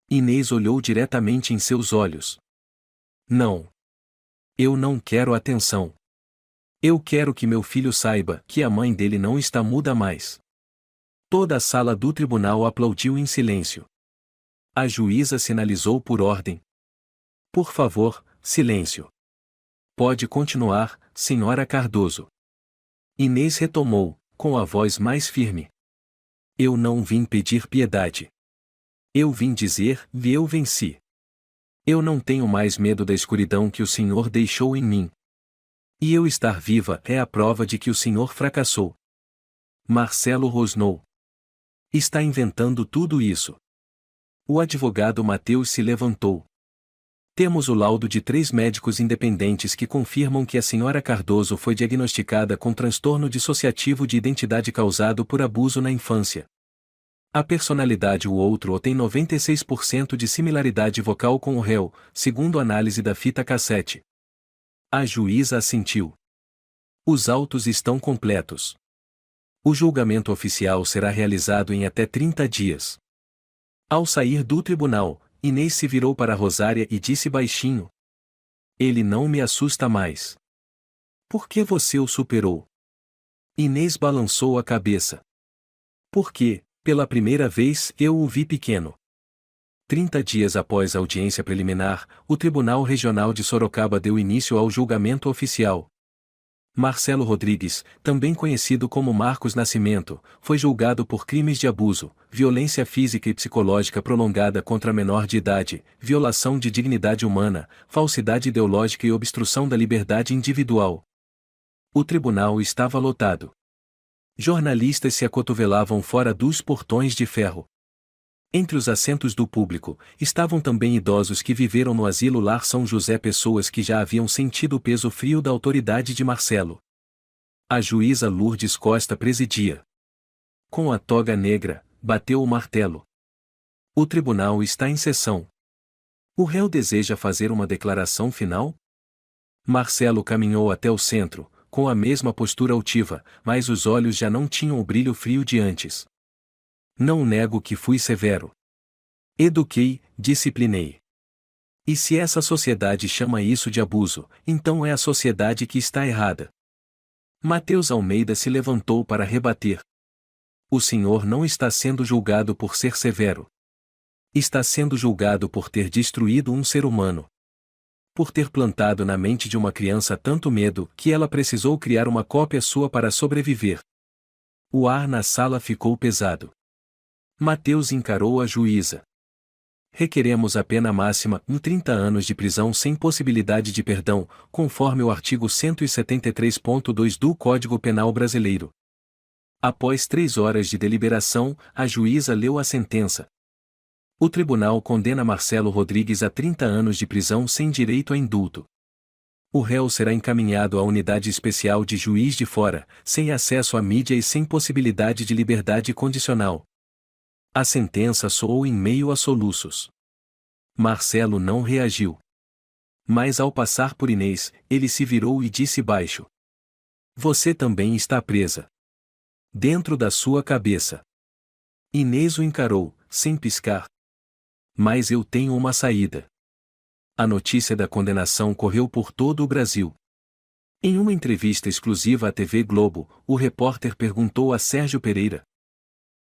Inês olhou diretamente em seus olhos. Não. Eu não quero atenção. Eu quero que meu filho saiba que a mãe dele não está muda mais. Toda a sala do tribunal aplaudiu em silêncio. A juíza sinalizou por ordem. Por favor, silêncio. Pode continuar, senhora Cardoso. Inês retomou, com a voz mais firme. Eu não vim pedir piedade. Eu vim dizer, eu venci. Eu não tenho mais medo da escuridão que o Senhor deixou em mim. E eu estar viva é a prova de que o Senhor fracassou. Marcelo rosnou. Está inventando tudo isso. O advogado Mateus se levantou. Temos o laudo de 3 médicos independentes que confirmam que a senhora Cardoso foi diagnosticada com transtorno dissociativo de identidade causado por abuso na infância. A personalidade o outro tem 96% de similaridade vocal com o réu, segundo análise da fita cassete. A juíza assentiu. Os autos estão completos. O julgamento oficial será realizado em até 30 dias. Ao sair do tribunal, Inês se virou para Rosária e disse baixinho: Ele não me assusta mais. Por que você o superou? Inês balançou a cabeça. Porque, pela primeira vez, eu o vi pequeno. 30 dias após a audiência preliminar, o Tribunal Regional de Sorocaba deu início ao julgamento oficial. Marcelo Rodrigues, também conhecido como Marcos Nascimento, foi julgado por crimes de abuso, violência física e psicológica prolongada contra menor de idade, violação de dignidade humana, falsidade ideológica e obstrução da liberdade individual. O tribunal estava lotado. Jornalistas se acotovelavam fora dos portões de ferro. Entre os assentos do público, estavam também idosos que viveram no asilo Lar São José, pessoas que já haviam sentido o peso frio da autoridade de Marcelo. A juíza Lourdes Costa presidia. Com a toga negra, bateu o martelo. O tribunal está em sessão. O réu deseja fazer uma declaração final? Marcelo caminhou até o centro, com a mesma postura altiva, mas os olhos já não tinham o brilho frio de antes. Não nego que fui severo. Eduquei, disciplinei. E se essa sociedade chama isso de abuso, então é a sociedade que está errada. Mateus Almeida se levantou para rebater. O senhor não está sendo julgado por ser severo. Está sendo julgado por ter destruído um ser humano. Por ter plantado na mente de uma criança tanto medo que ela precisou criar uma cópia sua para sobreviver. O ar na sala ficou pesado. Mateus encarou a juíza. Requeremos a pena máxima, 30 anos de prisão sem possibilidade de perdão, conforme o artigo 173.2 do Código Penal Brasileiro. Após 3 horas de deliberação, a juíza leu a sentença. O tribunal condena Marcelo Rodrigues a 30 anos de prisão sem direito a indulto. O réu será encaminhado à unidade especial de Juiz de Fora, sem acesso à mídia e sem possibilidade de liberdade condicional. A sentença soou em meio a soluços. Marcelo não reagiu. Mas ao passar por Inês, ele se virou e disse baixo: Você também está presa. Dentro da sua cabeça. Inês o encarou, sem piscar. Mas eu tenho uma saída. A notícia da condenação correu por todo o Brasil. Em uma entrevista exclusiva à TV Globo, o repórter perguntou a Sérgio Pereira: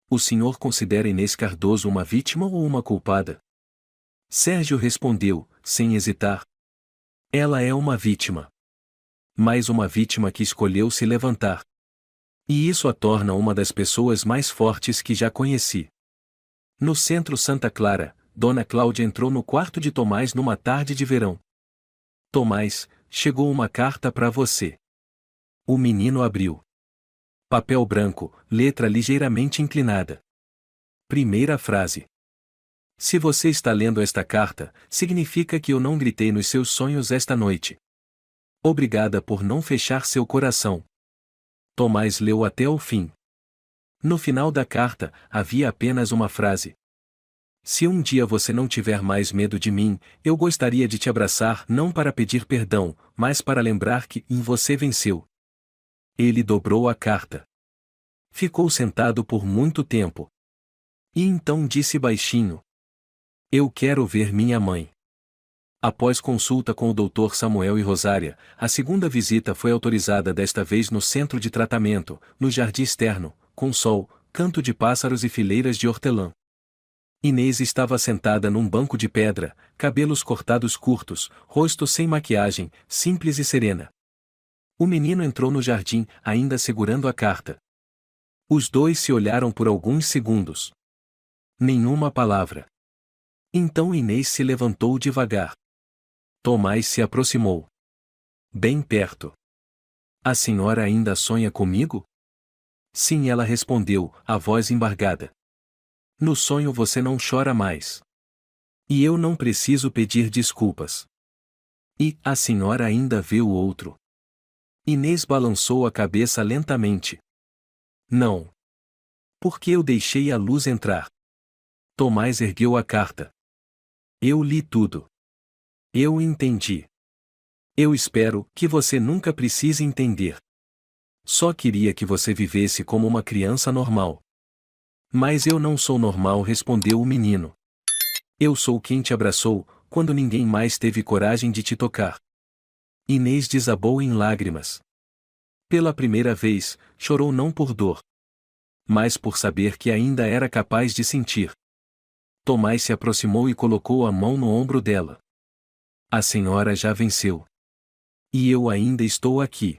O senhor considera Inês Cardoso uma vítima ou uma culpada? Sérgio respondeu, sem hesitar: Ela é uma vítima. Mas uma vítima que escolheu se levantar. E isso a torna uma das pessoas mais fortes que já conheci. No centro Santa Clara, Dona Cláudia entrou no quarto de Tomás numa tarde de verão. Tomás, chegou uma carta para você. O menino abriu. Papel branco, letra ligeiramente inclinada. Primeira frase. Se você está lendo esta carta, significa que eu não gritei nos seus sonhos esta noite. Obrigada por não fechar seu coração. Tomás leu até o fim. No final da carta, havia apenas uma frase. Se um dia você não tiver mais medo de mim, eu gostaria de te abraçar não para pedir perdão, mas para lembrar que você venceu. Ele dobrou a carta. Ficou sentado por muito tempo. E então disse baixinho: Eu quero ver minha mãe. Após consulta com o Dr. Samuel e Rosária, a segunda visita foi autorizada desta vez no centro de tratamento, no jardim externo, com sol, canto de pássaros e fileiras de hortelã. Inês estava sentada num banco de pedra, cabelos cortados curtos, rosto sem maquiagem, simples e serena. O menino entrou no jardim, ainda segurando a carta. Os dois se olharam por alguns segundos. Nenhuma palavra. Então Inês se levantou devagar. Tomás se aproximou. Bem perto. A senhora ainda sonha comigo? Sim, ela respondeu, a voz embargada. No sonho você não chora mais. E eu não preciso pedir desculpas. E a senhora ainda vê o outro? Inês balançou a cabeça lentamente. Não. Porque eu deixei a luz entrar. Tomás ergueu a carta. Eu li tudo. Eu entendi. Eu espero que você nunca precise entender. Só queria que você vivesse como uma criança normal. Mas eu não sou normal, respondeu o menino. Eu sou quem te abraçou, quando ninguém mais teve coragem de te tocar. Inês desabou em lágrimas. Pela primeira vez, chorou não por dor, mas por saber que ainda era capaz de sentir. Tomás se aproximou e colocou a mão no ombro dela. A senhora já venceu. E eu ainda estou aqui.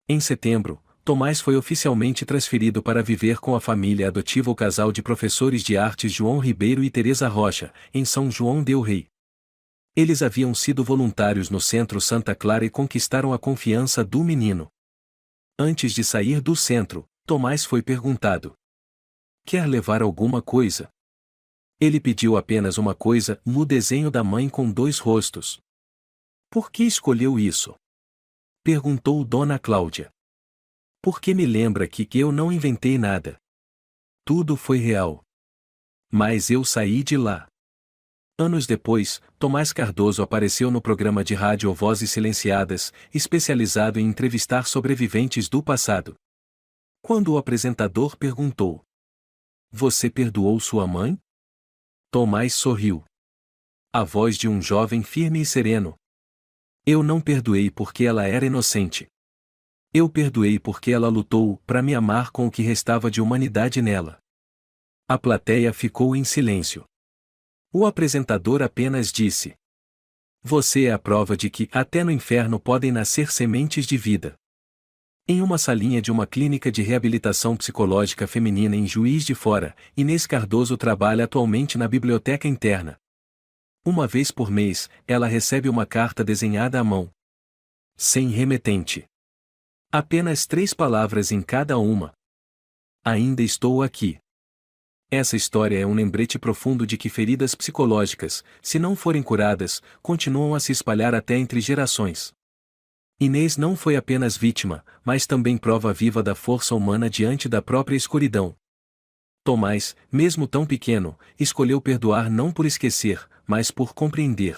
Em setembro, Tomás foi oficialmente transferido para viver com a família adotiva, o casal de professores de artes João Ribeiro e Teresa Rocha, em São João del Rei. Eles haviam sido voluntários no Centro Santa Clara e conquistaram a confiança do menino. Antes de sair do centro, Tomás foi perguntado: quer levar alguma coisa? Ele pediu apenas uma coisa, no desenho da mãe com 2 rostos. Por que escolheu isso? Perguntou Dona Cláudia. Porque me lembra que eu não inventei nada. Tudo foi real. Mas eu saí de lá. Anos depois, Tomás Cardoso apareceu no programa de rádio Vozes Silenciadas, especializado em entrevistar sobreviventes do passado. Quando o apresentador perguntou: você perdoou sua mãe? Tomás sorriu. A voz de um jovem firme e sereno. Eu não perdoei porque ela era inocente. Eu perdoei porque ela lutou para me amar com o que restava de humanidade nela. A plateia ficou em silêncio. O apresentador apenas disse: você é a prova de que até no inferno podem nascer sementes de vida. Em uma salinha de uma clínica de reabilitação psicológica feminina em Juiz de Fora, Inês Cardoso trabalha atualmente na biblioteca interna. Uma vez por mês, ela recebe uma carta desenhada à mão. Sem remetente. Apenas 3 palavras em cada uma. Ainda estou aqui. Essa história é um lembrete profundo de que feridas psicológicas, se não forem curadas, continuam a se espalhar até entre gerações. Inês não foi apenas vítima, mas também prova viva da força humana diante da própria escuridão. Tomás, mesmo tão pequeno, escolheu perdoar não por esquecer, mas por compreender.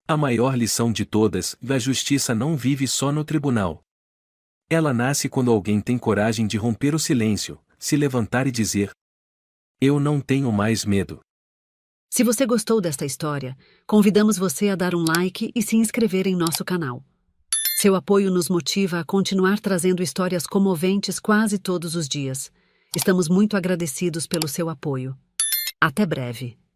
A maior lição de todas: a justiça não vive só no tribunal. Ela nasce quando alguém tem coragem de romper o silêncio, se levantar e dizer: eu não tenho mais medo. Se você gostou desta história, convidamos você a dar um like e se inscrever em nosso canal. Seu apoio nos motiva a continuar trazendo histórias comoventes quase todos os dias. Estamos muito agradecidos pelo seu apoio. Até breve.